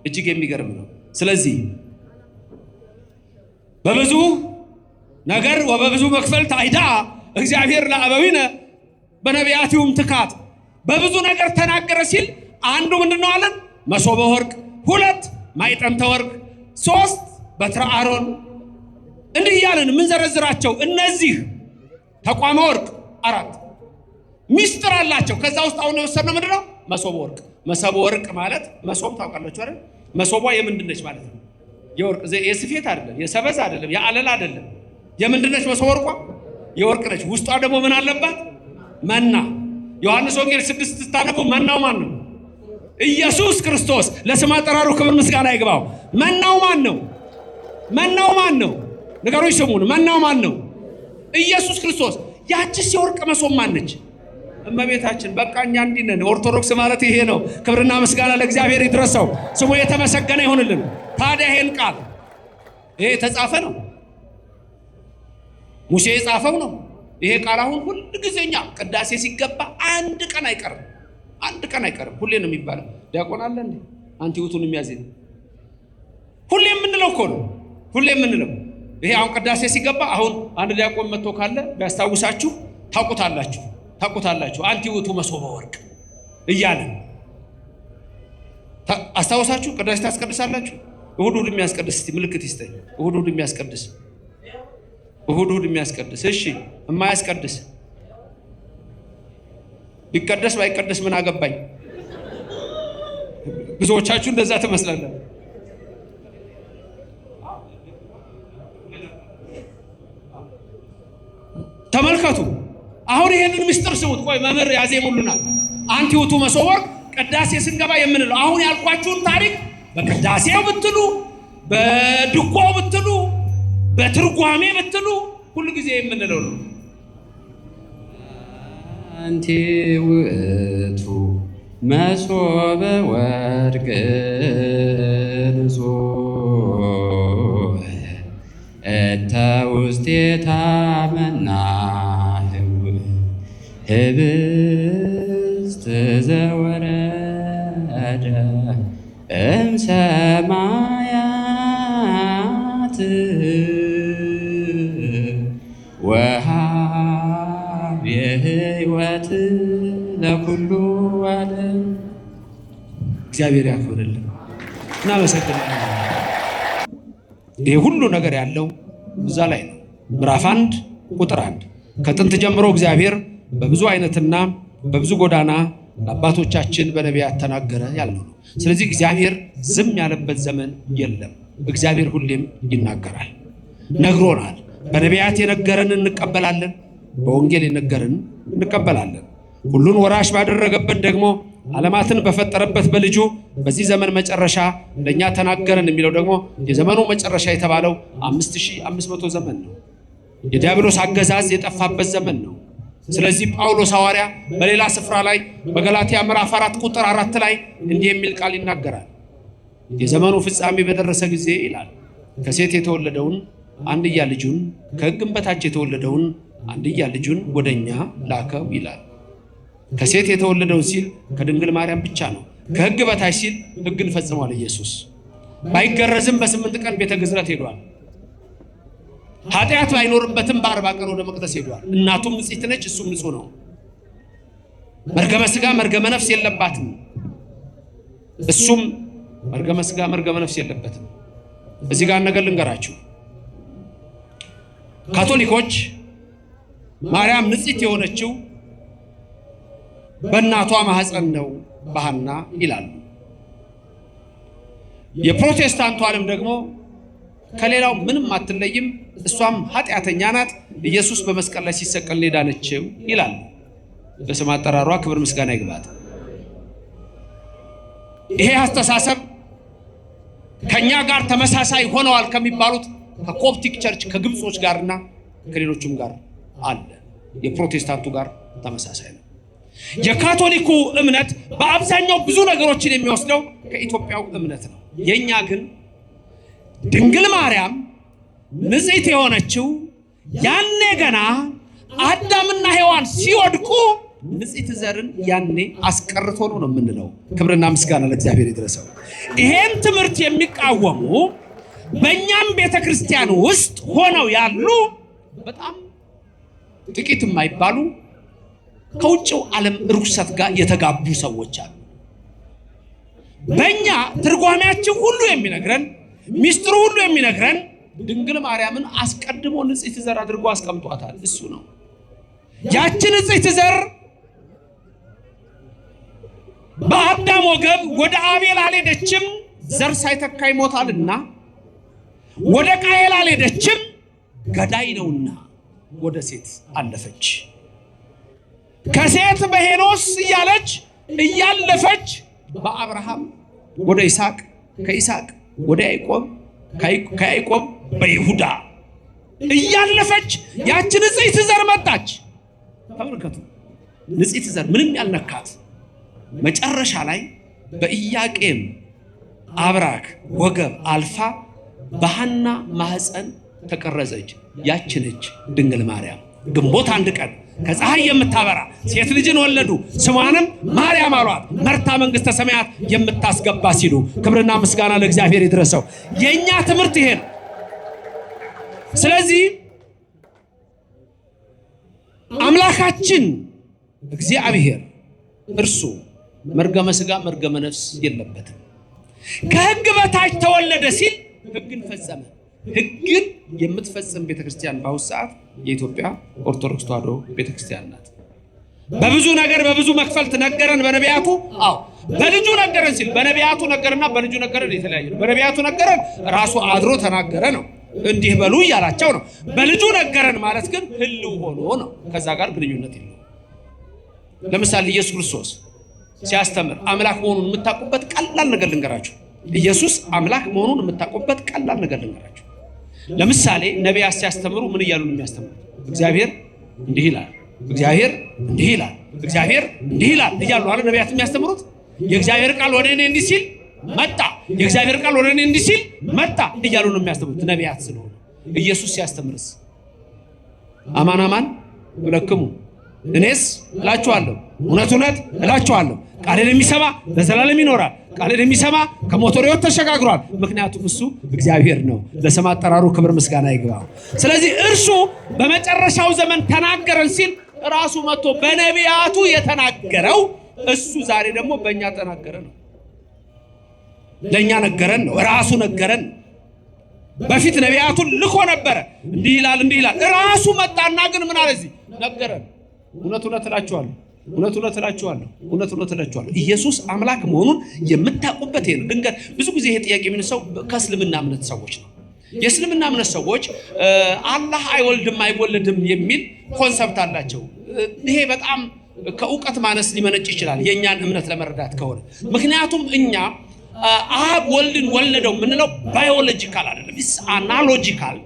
እጅግ የሚገርም ነው። ስለዚህ በብዙ ነገር ወበብዙ መክፈልት አይዳ እግዚአብሔር ለአበዊነ በነቢያቲሁም ትካት በብዙ ነገር ተናገረ ሲል አንዱ ምንድነው አለን? መሶበ ወርቅ፣ 2 ማዕጠንተ ወርቅ፣ 3 በትረ አሮን። እንዲህ እያልን የምንዘረዝራቸው እነዚህ ተቋመ ወርቅ 4 ሚስጥር አላቸው። ከዛ ውስጥ አሁን የወሰድነው ምንድነው? መሶበ ወርቅ። መሶበ ወርቅ ማለት መሶብ ታውቃላችሁ አይደል? መሶቧ የምንድነች ማለት ነው? የወርቅ የስፌት አይደለም፣ የሰበዝ አይደለም፣ የአለላ አይደለም። የምንድነች መሶበ ወርቋ? የወርቅ ነች። ውስጧ ደግሞ ምን አለባት? መና። ዮሐንስ ወንጌል 6 ስታነቡ መናው ማን ነው? ኢየሱስ ክርስቶስ። ለስም አጠራሩ ክብር ምስጋና ይግባው። መናው ማን ነው? መናው ማን ነው? ንገሩኝ ስሙን። መናው ማን ነው? ኢየሱስ ክርስቶስ። ያቺስ የወርቅ መሶብ ማን ነች? እመቤታችን። በቃ እኛ እንዲህ ነን። ኦርቶዶክስ ማለት ይሄ ነው። ክብርና ምስጋና ለእግዚአብሔር ይድረሰው፣ ስሙ የተመሰገነ ይሁንልን። ታዲያ ይሄን ቃል ይሄ የተጻፈ ነው፣ ሙሴ የጻፈው ነው። ይሄ ቃል አሁን ሁሉ ጊዜኛ ቅዳሴ ሲገባ አንድ ቀን አይቀርም። ሁሌ ነው የሚባለው። ዲያቆን አለ እንዴ አንቲውቱን የሚያዝኝ ሁሌ የምንለው እኮ ነው። ሁሌ የምንለው ይሄ አሁን ቅዳሴ ሲገባ አሁን አንድ ዲያቆን መጥቶ ካለ ቢያስታውሳችሁ ታውቁታላችሁ። አንቲውቱ መሶበ ወርቅ እያለ አስታውሳችሁ ቅዳሴ ታስቀድሳላችሁ። እሁድ የሚያስቀድስ እስቲ ምልክት ይስጠኝ። እሁድ የሚያስቀድስ እሁድ የሚያስቀድስ። እሺ የማያስቀድስ ቢቀደስ ባይቀደስ ምን አገባኝ? ብዙዎቻችሁ እንደዛ ትመስላላችሁ። ተመልከቱ። አሁን ይሄንን ምስጢር ስሙት። ቆይ መምህር ያዜሙልናል። አንቲውቱ መሶበ ወርቅ ቅዳሴ ስንገባ የምንለው አሁን ያልኳችሁን ታሪክ በቅዳሴው ብትሉ፣ በድጓው ብትሉ፣ በትርጓሜ ብትሉ ሁሉ ጊዜ የምንለው ነው። አንቲውቱ መሶበ ወርቅ ንጹሕ እተ ውስቴታ መናህው ህብስት ዘወረደ እምሰማያት ወሀብ የህይወት ለኩሉ ዓለም። እግዚአብሔር ያክብርልን። እናመሰግናለን። ይሄ ሁሉ ነገር ያለው እዛ ላይ ነው። ምዕራፍ 1 ቁጥር 1 ከጥንት ጀምሮ እግዚአብሔር በብዙ አይነትና በብዙ ጎዳና ለአባቶቻችን በነቢያት ተናገረ ያለው ነው። ስለዚህ እግዚአብሔር ዝም ያለበት ዘመን የለም። እግዚአብሔር ሁሌም ይናገራል፣ ነግሮናል። በነቢያት የነገረን እንቀበላለን፣ በወንጌል የነገረን እንቀበላለን። ሁሉን ወራሽ ባደረገበት ደግሞ ዓለማትን በፈጠረበት በልጁ በዚህ ዘመን መጨረሻ ለእኛ ተናገረን የሚለው ደግሞ የዘመኑ መጨረሻ የተባለው 5500 ዘመን ነው። የዲያብሎስ አገዛዝ የጠፋበት ዘመን ነው። ስለዚህ ጳውሎስ ሐዋርያ በሌላ ስፍራ ላይ በገላትያ ምዕራፍ 4 ቁጥር 4 ላይ እንዲህ የሚል ቃል ይናገራል። የዘመኑ ፍጻሜ በደረሰ ጊዜ ይላል ከሴት የተወለደውን አንድያ ልጁን ከሕግም በታች የተወለደውን አንድያ ልጁን ወደኛ ላከው ይላል። ከሴት የተወለደውን ሲል ከድንግል ማርያም ብቻ ነው። ከሕግ በታች ሲል ሕግን ፈጽሟል። ኢየሱስ ባይገረዝም በ8 ቀን ቤተ ግዝረት ሄዷል። ኃጢአት ባይኖርበትም በ40 ቀን ወደ መቅደስ ሄዷል። እናቱም ንጽሕት ነች፣ እሱም ንጹሕ ነው። መርገመ ሥጋ መርገመ ነፍስ የለባትም፣ እሱም መርገመ ሥጋ መርገመ ነፍስ የለበትም። እዚህ ጋር ነገር ልንገራችሁ። ካቶሊኮች ማርያም ንጽሕት የሆነችው በእናቷ ማህፀን ነው በሐና ይላሉ። የፕሮቴስታንቱ ዓለም ደግሞ ከሌላው ምንም አትለይም፣ እሷም ኃጢአተኛ ናት፣ ኢየሱስ በመስቀል ላይ ሲሰቀል ሄዳነችው ይላሉ። ለስም አጠራሯ ክብር ምስጋና ይግባት። ይሄ አስተሳሰብ ከኛ ጋር ተመሳሳይ ሆነዋል ከሚባሉት ከኮፕቲክ ቸርች ከግብጾች ጋርና ከሌሎችም ጋር አለ። የፕሮቴስታንቱ ጋር ተመሳሳይ ነው። የካቶሊኩ እምነት በአብዛኛው ብዙ ነገሮችን የሚወስደው ከኢትዮጵያው እምነት ነው። የኛ ግን ድንግል ማርያም ንጽሕት የሆነችው ያኔ ገና አዳምና ሔዋን ሲወድቁ ንጽሕት ዘርን ያኔ አስቀርቶ ነው የምንለው። ክብርና ምስጋና ለእግዚአብሔር ይድረሰው። ይሄን ትምህርት የሚቃወሙ በእኛም ቤተክርስቲያን ውስጥ ሆነው ያሉ በጣም ጥቂት የማይባሉ ከውጭው ዓለም ርኩሰት ጋር የተጋቡ ሰዎች አሉ። በእኛ ትርጓሜያችን ሁሉ የሚነግረን ሚስጥሩ ሁሉ የሚነግረን ድንግል ማርያምን አስቀድሞ ንጽሕት ዘር አድርጎ አስቀምጧታል። እሱ ነው። ያቺ ንጽሕት ዘር በአዳም ወገብ ወደ አቤል አልሄደችም፣ ዘር ሳይተካ ይሞታልና። ወደ ቃየል አልሄደችም፣ ገዳይ ነውና ወደ ሴት አለፈች። ከሴት በሄኖስ እያለች እያለፈች በአብርሃም ወደ ይስሐቅ፣ ከይስሐቅ ወደ ያዕቆብ፣ ከያዕቆብ በይሁዳ እያለፈች ያቺ ንጽሕት ዘር መጣች። ተመልከቱ፣ ንጽሕት ዘር ምንም ያልነካት መጨረሻ ላይ በኢያቄም አብራክ ወገብ አልፋ በሐና ማህፀን ተቀረጸች። ያቺ ነች ድንግል ማርያም። ግንቦት 1 ቀን ከፀሐይ የምታበራ ሴት ልጅን ወለዱ፣ ስሟንም ማርያም አሏት፣ መርታ መንግሥተ ሰማያት የምታስገባ ሲሉ። ክብርና ምስጋና ለእግዚአብሔር ይድረሰው። የኛ ትምህርት ይሄ ነው። ስለዚህ አምላካችን እግዚአብሔር እርሱ መርገመ ሥጋ መርገመ ነፍስ የለበትም። ከሕግ በታች ተወለደ ሲል ሕግን ፈጸመ። ሕግን የምትፈጽም ቤተክርስቲያን በአሁኑ ሰዓት የኢትዮጵያ ኦርቶዶክስ ተዋሕዶ ቤተክርስቲያን ናት። በብዙ ነገር በብዙ መክፈልት ነገረን በነቢያቱ። አዎ በልጁ ነገረን ሲል በነቢያቱ ነገርና በልጁ ነገረን የተለያየ ነው። በነቢያቱ ነገረን ራሱ አድሮ ተናገረ ነው፣ እንዲህ በሉ እያላቸው ነው። በልጁ ነገረን ማለት ግን ህልው ሆኖ ነው፣ ከዛ ጋር ግንኙነት የለው። ለምሳሌ ኢየሱስ ክርስቶስ ሲያስተምር አምላክ መሆኑን የምታውቁበት ቀላል ነገር ልንገራችሁ። ኢየሱስ አምላክ መሆኑን የምታውቁበት ቀላል ነገር ልንገራችሁ። ለምሳሌ ነቢያት ሲያስተምሩ ምን እያሉ ነው የሚያስተምሩት? እግዚአብሔር እንዲህ ይላል፣ እግዚአብሔር እንዲህ ይላል፣ እግዚአብሔር እንዲህ ይላል እያሉ አይደል ነቢያት የሚያስተምሩት? የእግዚአብሔር ቃል ወደ እኔ እንዲህ ሲል መጣ፣ የእግዚአብሔር ቃል ወደ እኔ እንዲህ ሲል መጣ እያሉ ነው የሚያስተምሩት ነቢያት ስለሆኑ። ኢየሱስ ሲያስተምርስ አማን አማን እብለክሙ እኔስ እላችኋለሁ እውነት እውነት እላችኋለሁ ቃሌን የሚሰማ ለዘላለም ይኖራል፣ ቃሌን የሚሰማ ከሞት ወደ ሕይወት ተሸጋግሯል። ምክንያቱም እሱ እግዚአብሔር ነው። ለስም አጠራሩ ክብር ምስጋና ይግባው። ስለዚህ እርሱ በመጨረሻው ዘመን ተናገረን ሲል ራሱ መጥቶ በነቢያቱ የተናገረው እሱ ዛሬ ደግሞ በእኛ ተናገረ ነው። ለእኛ ነገረን ነው፣ ራሱ ነገረን። በፊት ነቢያቱን ልኮ ነበረ፣ እንዲህ ይላል እንዲህ ይላል። ራሱ መጣና ግን ምን አለ? እዚህ ነገረን። እውነት እውነት እላችኋለሁ እውነት እውነት እላችኋለሁ እውነት እውነት እላችኋለሁ ኢየሱስ አምላክ መሆኑን የምታውቁበት ይሄ ነው። ድንገት ብዙ ጊዜ ይሄ ጥያቄ የሚነሳው ከእስልምና እምነት ሰዎች ነው። የእስልምና እምነት ሰዎች አላህ አይወልድም አይወለድም የሚል ኮንሰፕት አላቸው። ይሄ በጣም ከእውቀት ማነስ ሊመነጭ ይችላል የእኛን እምነት ለመረዳት ከሆነ። ምክንያቱም እኛ አብ ወልድን ወለደው የምንለው ባዮሎጂካል አይደለም፣ አናሎጂካል።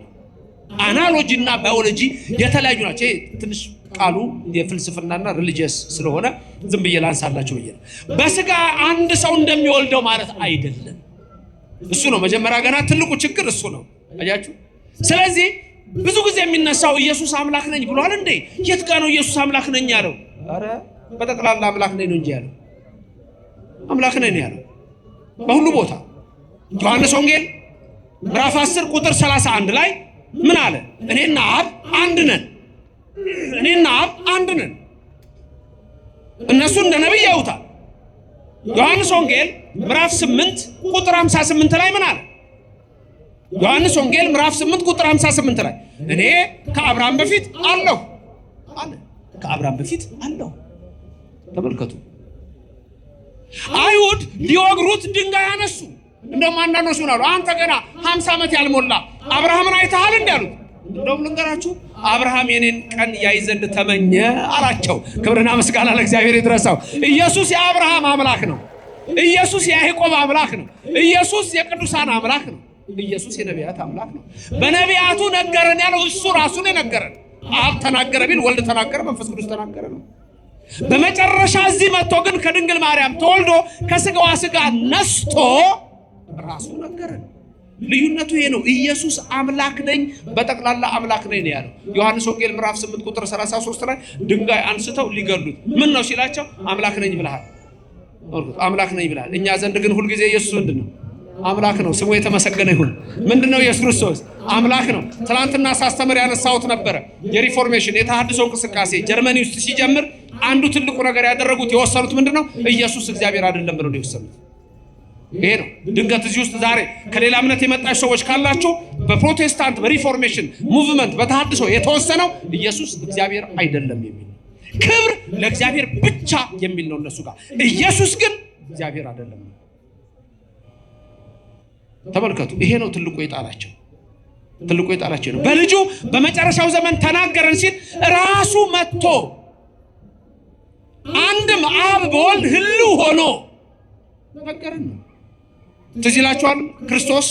አናሎጂ እና ባዮሎጂ የተለያዩ ናቸው። ትንሽ ቃሉ የፍልስፍናና ሪሊጂየስ ስለሆነ ዝም ብዬ ላንሳላችሁ ብዬ ነው። በስጋ አንድ ሰው እንደሚወልደው ማለት አይደለም። እሱ ነው መጀመሪያ ገና ትልቁ ችግር እሱ ነው። አያችሁ። ስለዚህ ብዙ ጊዜ የሚነሳው ኢየሱስ አምላክ ነኝ ብሏል እንዴ? የት ጋር ነው ኢየሱስ አምላክ ነኝ ያለው? አረ በጠቅላላ አምላክ ነኝ ነው እንጂ ያለው አምላክ ነኝ ያለው በሁሉ ቦታ። ዮሐንስ ወንጌል ምዕራፍ 10 ቁጥር 31 ላይ ምን አለ? እኔና አብ አንድ ነን። እኔና አብ አንድ ነን። እነሱ እንደ ነብይ ያዩታል። ዮሐንስ ወንጌል ምዕራፍ 8 ቁጥር 58 ላይ ምን አለ? ዮሐንስ ወንጌል ምዕራፍ 8 ቁጥር 58 ላይ እኔ ከአብርሃም በፊት አለሁ አለ። ከአብርሃም በፊት አለሁ። ተመልከቱ። አይሁድ ሊወግሩት ድንጋይ አነሱ። እንደውም አንዳንዶች ምን አሉ? አንተ ገና 50 ዓመት ያልሞላ አብርሃምን አይተሃል እንዳሉት። እንደውም ልንገራችሁ አብርሃም የኔን ቀን ያይ ዘንድ ተመኘ አላቸው። ክብርና ምስጋና ለእግዚአብሔር ይድረሰው። ኢየሱስ የአብርሃም አምላክ ነው። ኢየሱስ የያዕቆብ አምላክ ነው። ኢየሱስ የቅዱሳን አምላክ ነው። ኢየሱስ የነቢያት አምላክ ነው። በነቢያቱ ነገረን ያለው እሱ ራሱን የነገረን አብ ተናገረ ቢል ወልድ ተናገረ፣ መንፈስ ቅዱስ ተናገረ ነው። በመጨረሻ እዚህ መጥቶ ግን ከድንግል ማርያም ተወልዶ ከስጋዋ ስጋ ነስቶ ራሱ ነገረን። ልዩነቱ ይሄ ነው። ኢየሱስ አምላክ ነኝ፣ በጠቅላላ አምላክ ነኝ ነው ያለው። ዮሐንስ ወንጌል ምዕራፍ 8 ቁጥር 33 ላይ ድንጋይ አንስተው ሊገሉት ምን ነው ሲላቸው አምላክ ነኝ ብለሃል፣ አምላክ ነኝ ብለሃል። እኛ ዘንድ ግን ሁልጊዜ ኢየሱስ ምንድነው? አምላክ ነው። ስሙ የተመሰገነ ይሁን። ምንድነው? ኢየሱስ ክርስቶስ አምላክ ነው። ትናንትና ሳስተምር ያነሳሁት ነበረ። የሪፎርሜሽን የተሐድሶ እንቅስቃሴ ጀርመኒ ውስጥ ሲጀምር አንዱ ትልቁ ነገር ያደረጉት የወሰኑት ምንድነው? ኢየሱስ እግዚአብሔር አይደለም ብለው ነው የወሰኑት። ይሄ ነው። ድንገት እዚህ ውስጥ ዛሬ ከሌላ እምነት የመጣች ሰዎች ካላችሁ በፕሮቴስታንት በሪፎርሜሽን ሙቭመንት በተሐድሶ የተወሰነው ኢየሱስ እግዚአብሔር አይደለም የሚል ክብር ለእግዚአብሔር ብቻ የሚል ነው እነሱ ጋር። ኢየሱስ ግን እግዚአብሔር አይደለም። ተመልከቱ። ይሄ ነው ትልቁ የጣላቸው፣ ትልቁ የጣላቸው ነው። በልጁ በመጨረሻው ዘመን ተናገረን ሲል ራሱ መጥቶ አንድም አብ በወልድ ህልው ሆኖ ነገረን ነው። ትዝ ይላችኋል። ክርስቶስ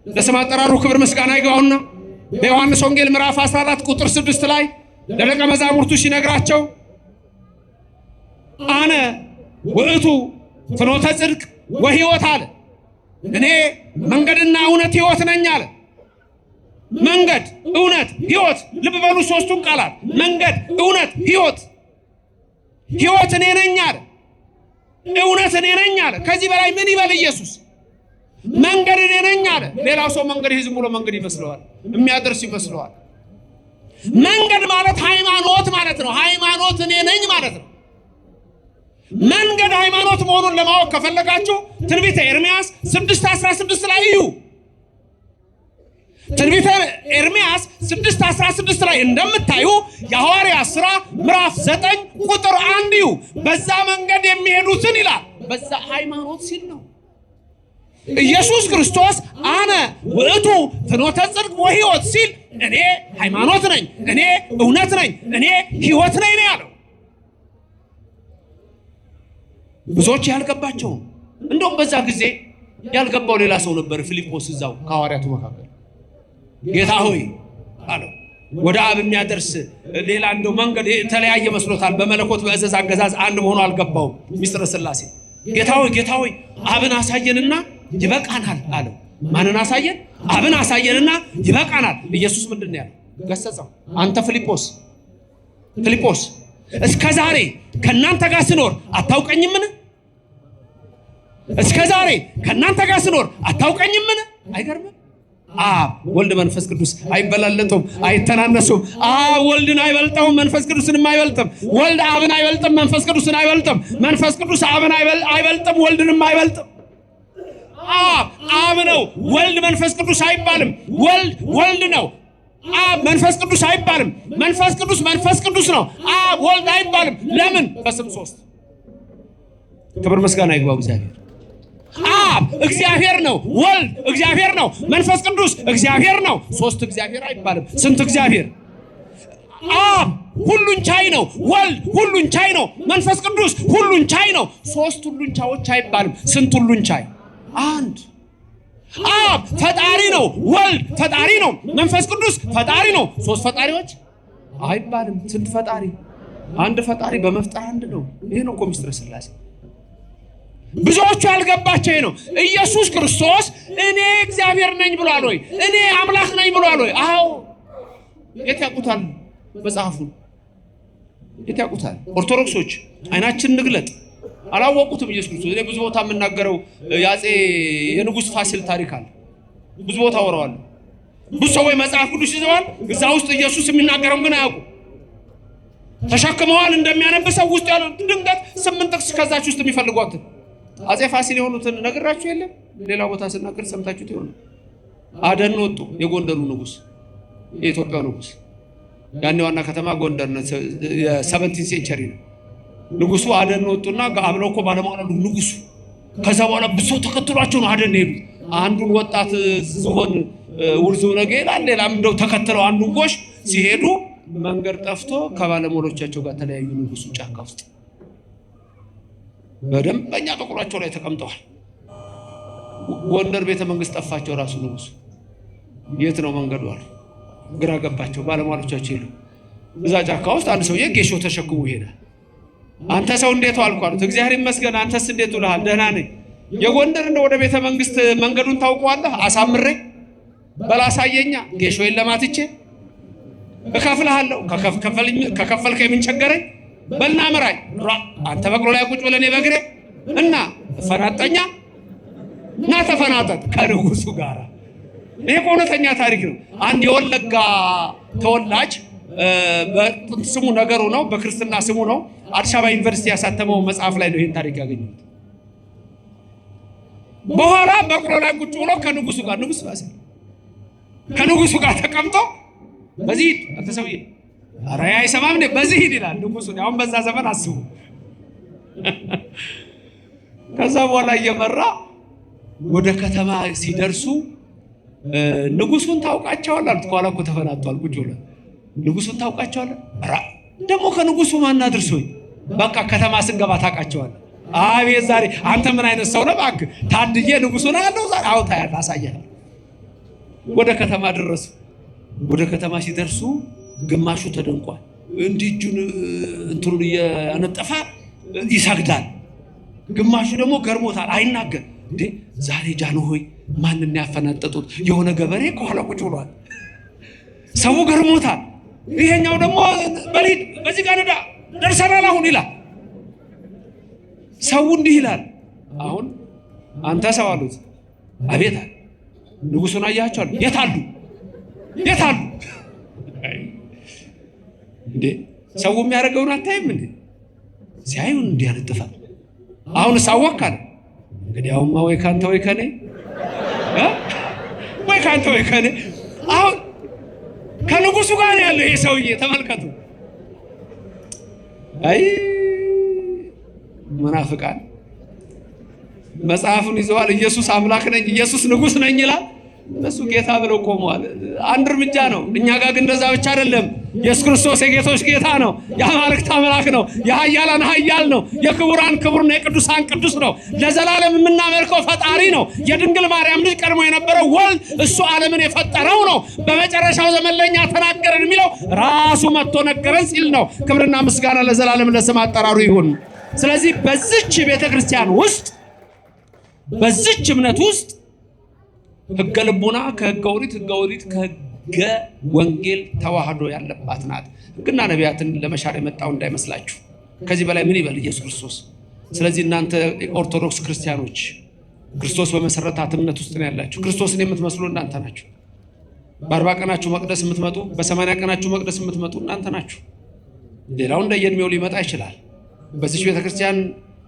ለስም አጠራሩ ክብር ምስጋና ይግባውና በዮሐንስ ወንጌል ምዕራፍ 14 ቁጥር 6 ላይ ለደቀ መዛሙርቱ ሲነግራቸው አነ ውእቱ ፍኖተ ጽድቅ ወሕይወት አለ። እኔ መንገድና እውነት ሕይወት ነኝ አለ። መንገድ፣ እውነት፣ ሕይወት። ልብ በሉ ሶስቱን ቃላት መንገድ፣ እውነት፣ ሕይወት። ሕይወት እኔ ነኝ አለ። እውነት እኔ ነኝ አለ። ከዚህ በላይ ምን ይበል ኢየሱስ? መንገድ እኔ ነኝ አለ። ሌላው ሰው መንገድ ዝም ብሎ መንገድ ይመስለዋል፣ የሚያደርስ ይመስለዋል። መንገድ ማለት ሃይማኖት ማለት ነው። ሃይማኖት እኔ ነኝ ማለት ነው። መንገድ ሃይማኖት መሆኑን ለማወቅ ከፈለጋችሁ ትንቢተ ኤርምያስ 6:16 ላይ እዩ። ትንቢተ ኤርምያስ 6:16 ላይ እንደምታዩ የሐዋርያት ሥራ ምዕራፍ 9 ቁጥር 1 እዩ። በዛ መንገድ የሚሄዱትን ይላል። በዛ ሃይማኖት ሲል ነው። ኢየሱስ ክርስቶስ አነ ውእቱ ፍኖተ ጽድቅ ወሕይወት ሲል እኔ ሃይማኖት ነኝ፣ እኔ እውነት ነኝ፣ እኔ ሕይወት ነኝ ነው ያለው። ብዙዎች ያልገባቸው እንደውም በዛ ጊዜ ያልገባው ሌላ ሰው ነበር። ፊልጶስ እዛው ከሐዋርያቱ መካከል ጌታ ሆይ አለው፣ ወደ አብ የሚያደርስ ሌላ እንደው መንገድ የተለያየ መስሎታል። በመለኮት በእዘዝ አገዛዝ አንድ መሆኑ አልገባውም። ሚስጥረ ሥላሴ ጌታ ሆይ አብን አሳየንና ይበቃናል አለው። ማንን አሳየን? አብን አሳየንና ይበቃናል። ኢየሱስ ምንድነው ያለው? ገሰጸው። አንተ ፊልጶስ እስከ ዛሬ ከናንተ ጋር ስኖር አታውቀኝምን? እስከ ዛሬ ከናንተ ጋር ስኖር አታውቀኝምን? አይገርምም? አብ ወልድ መንፈስ ቅዱስ አይበላለጡም፣ አይተናነሱም። አብ ወልድን አይበልጠውም፣ መንፈስ ቅዱስንም አይበልጥም። ወልድ አብን አይበልጥም፣ መንፈስ ቅዱስን አይበልጥም። መንፈስ ቅዱስ አብን አይበልጥም፣ ወልድንም አይበልጥም። አብ ነው። ወልድ መንፈስ ቅዱስ አይባልም። ወልድ ነው። አብ መንፈስ ቅዱስ አይባልም። መንፈስ ቅዱስ ነው። አብ ወልድ አይባልም። ለምን? በስም ሶስት። ክብር ምስጋና ይግባው እግዚአብሔር። አብ እግዚአብሔር ነው። ወልድ እግዚአብሔር ነው። መንፈስ ቅዱስ እግዚአብሔር ነው። ሶስት እግዚአብሔር አይባልም። ስንት እግዚአብሔር? አብ ሁሉን ቻይ ነው። ወልድ ሁሉን ቻይ ነው። መንፈስ ቅዱስ ሁሉን ቻይ ነው። ሶስት ሁሉን ቻዮች አይባልም። ስንት ሁሉን ቻይ? አንድ። አብ ፈጣሪ ነው። ወልድ ፈጣሪ ነው። መንፈስ ቅዱስ ፈጣሪ ነው። ሶስት ፈጣሪዎች አይባልም። ስንት ፈጣሪ? አንድ ፈጣሪ በመፍጠር አንድ ነው። ይሄ ነው እኮ ሚስጥረ ሥላሴ። ብዙዎቹ ያልገባቸው ነው። ኢየሱስ ክርስቶስ እኔ እግዚአብሔር ነኝ ብሏል ወይ? እኔ አምላክ ነኝ ብሏል ወይ? አዎ። የት ያውቁታል? መጽሐፉን የት ያውቁታል? ኦርቶዶክሶች አይናችን ንግለጥ አላወቁትም። ኢየሱስ ክርስቶስ እኔ ብዙ ቦታ የምናገረው የንጉሥ ፋሲል ታሪክ አለ። ብዙ ቦታ አወራዋለሁ። ብዙ ሰዎች መጽሐፍ ቅዱስ ይዘዋል። እዛ ውስጥ ኢየሱስ የሚናገረው ግን አያውቁ። ተሸክመዋል እንደሚያነብሰው ውስጥ ያለው ድንገት 8 ጥቅስ ከዛች ውስጥ የሚፈልጓት አጼ ፋሲል የሆኑትን ነግራችሁ የለም? ሌላ ቦታ ስናገር ሰምታችሁት ይሆናል። አደን ወጡ። የጎንደሩ ንጉሥ፣ የኢትዮጵያ ንጉሥ። ያኔ ዋና ከተማ ጎንደር ነው። የ17 ሴንቸሪ ነው። ንጉሱ አደን ወጡና አብለው እኮ ባለማውራዱ ንጉሱ። ከዛ በኋላ ብዙ ተከትሏቸው ነው አደን ሄዱት። አንዱን ወጣት ዝሆን ውርዙ ነገ ይላል። ሌላም እንደው ተከትለው አንዱን ጎሽ ሲሄዱ መንገድ ጠፍቶ ከባለሞሎቻቸው ጋር ተለያዩ። ንጉሱ ጫካ ውስጥ በደንበኛ ጥቁራቸው ላይ ተቀምጠዋል። ጎንደር ቤተ መንግስት ጠፋቸው። ራሱ ንጉሱ የት ነው መንገዱ አሉ። ግራ ገባቸው። ባለሟሎቻቸው ይሉ እዛ ጫካ ውስጥ አንድ ሰውዬ ጌሾ ተሸክሞ ይሄዳል። አንተ ሰው እንዴት ዋልክ አሉት። እግዚአብሔር ይመስገን አንተስ እንዴት ውለሃል? ደህና ነኝ። የጎንደር እንደ ወደ ቤተ መንግስት መንገዱን ታውቀዋለህ? አሳምሬ በላሳየኛ ጌሾዬን ለማትቼ እከፍልሃለሁ። ከከፈልከኝ ምን ቸገረኝ? በልና ምራኝ። አንተ በቅሎ ላይ ቁጭ ብለህ እኔ በእግሬ እና ፈናጠኛ እና ተፈናጠጥ ከንጉሱ ጋር። ይሄ እውነተኛ ታሪክ ነው። አንድ የወለጋ ተወላጅ በጥንት ስሙ ነገሩ ነው፣ በክርስትና ስሙ ነው። አዲስ አበባ ዩኒቨርሲቲ ያሳተመው መጽሐፍ ላይ ነው ይሄን ታሪክ ያገኘሁት። በኋላ በቅሎ ላይ ቁጭ ብሎ ከንጉሱ ጋር ከንጉሱ ጋር ተቀምጦ በዚህ አንተ ሰውዬ ኧረ አይሰማም እንዴ በዚህ ሂድ ይላል ንጉሱ። አሁን በዛ ዘመን አስቡ። ከዛ በኋላ እየመራ ወደ ከተማ ሲደርሱ ንጉሱን ታውቃቸዋለህ አሉት። ከኋላ እኮ ተፈናጥቷል ቁጭ ብሎ ንጉሱን ታውቃቸዋለህ? ኧረ ደግሞ ከንጉሱ ማን አድርሶኝ? በቃ ከተማ ስንገባ ታውቃቸዋለህ። አቤት ዛሬ አንተ ምን አይነት ሰው ነህ እባክህ? ታድዬ ንጉሱን አያለው ዛሬ አውጣ ያለ አሳያለሁ። ወደ ከተማ ደረሱ። ወደ ከተማ ሲደርሱ ግማሹ ተደንቋል። እንዲህ እጁን እንትሩን እያነጠፈ ይሰግዳል። ግማሹ ደግሞ ገርሞታል፣ አይናገር። እንዴ ዛሬ ጃንሆይ ማንን ያፈናጠጡት? የሆነ ገበሬ ከኋላ ቁጭ ብሏል። ሰው ገርሞታል። ይሄኛው ደግሞ በሊድ በዚህ ጋር ደርሰናል አሁን ይላል። ሰው እንዲህ ይላል። አሁን አንተ ሰው አሉት። አቤት ንጉሱን አያቸዋል። የት አሉ? እንዴ ሰው የሚያደርገውን አታይም እንዴ? ሲያዩን እንዲህ ያነጥፋል። አሁን ሳወካል እንግዲህ አሁንማ ወይ ካንተ ወይ ከኔ ወይ ካንተ ወይ ከኔ። አሁን ከንጉሱ ጋር ያለው ይሄ ሰውዬ ተመልከቱ። አይ መናፍቃን መጽሐፉን ይዘዋል። ኢየሱስ አምላክ ነኝ፣ ኢየሱስ ንጉስ ነኝ ይላል። እነሱ ጌታ ብለው ቆመዋል። አንድ እርምጃ ነው። እኛ ጋር ግን እንደዛ ብቻ አይደለም። ኢየሱስ ክርስቶስ የጌቶች ጌታ ነው፣ የአማልክት አምላክ ነው፣ የኃያላን ኃያል ነው፣ የክቡራን ክቡር ነው፣ የቅዱሳን ቅዱስ ነው። ለዘላለም የምናመልከው ፈጣሪ ነው። የድንግል ማርያም ልጅ ቀድሞ የነበረው ወልድ እሱ ዓለምን የፈጠረው ነው። በመጨረሻው ዘመን ለኛ ተናገረን የሚለው ራሱ መጥቶ ነገረን ሲል ነው። ክብርና ምስጋና ለዘላለም ለስም አጠራሩ ይሁን። ስለዚህ በዚች ቤተክርስቲያን ውስጥ በዚች እምነት ውስጥ ሕገ ልቡና ከሕገ ኦሪት፣ ሕገ ኦሪት ከሕገ ወንጌል ተዋህዶ ያለባት ናት። ሕግና ነቢያትን ለመሻር የመጣው እንዳይመስላችሁ። ከዚህ በላይ ምን ይበል ኢየሱስ ክርስቶስ። ስለዚህ እናንተ ኦርቶዶክስ ክርስቲያኖች ክርስቶስ በመሰረታት እምነት ውስጥ ነው ያላችሁ። ክርስቶስን የምትመስሉ እናንተ ናችሁ። በ40 ቀናችሁ መቅደስ የምትመጡ፣ በ80 ቀናችሁ መቅደስ የምትመጡ እናንተ ናችሁ። ሌላው እንደየእድሜው ሊመጣ ይችላል። በዚህ ቤተክርስቲያን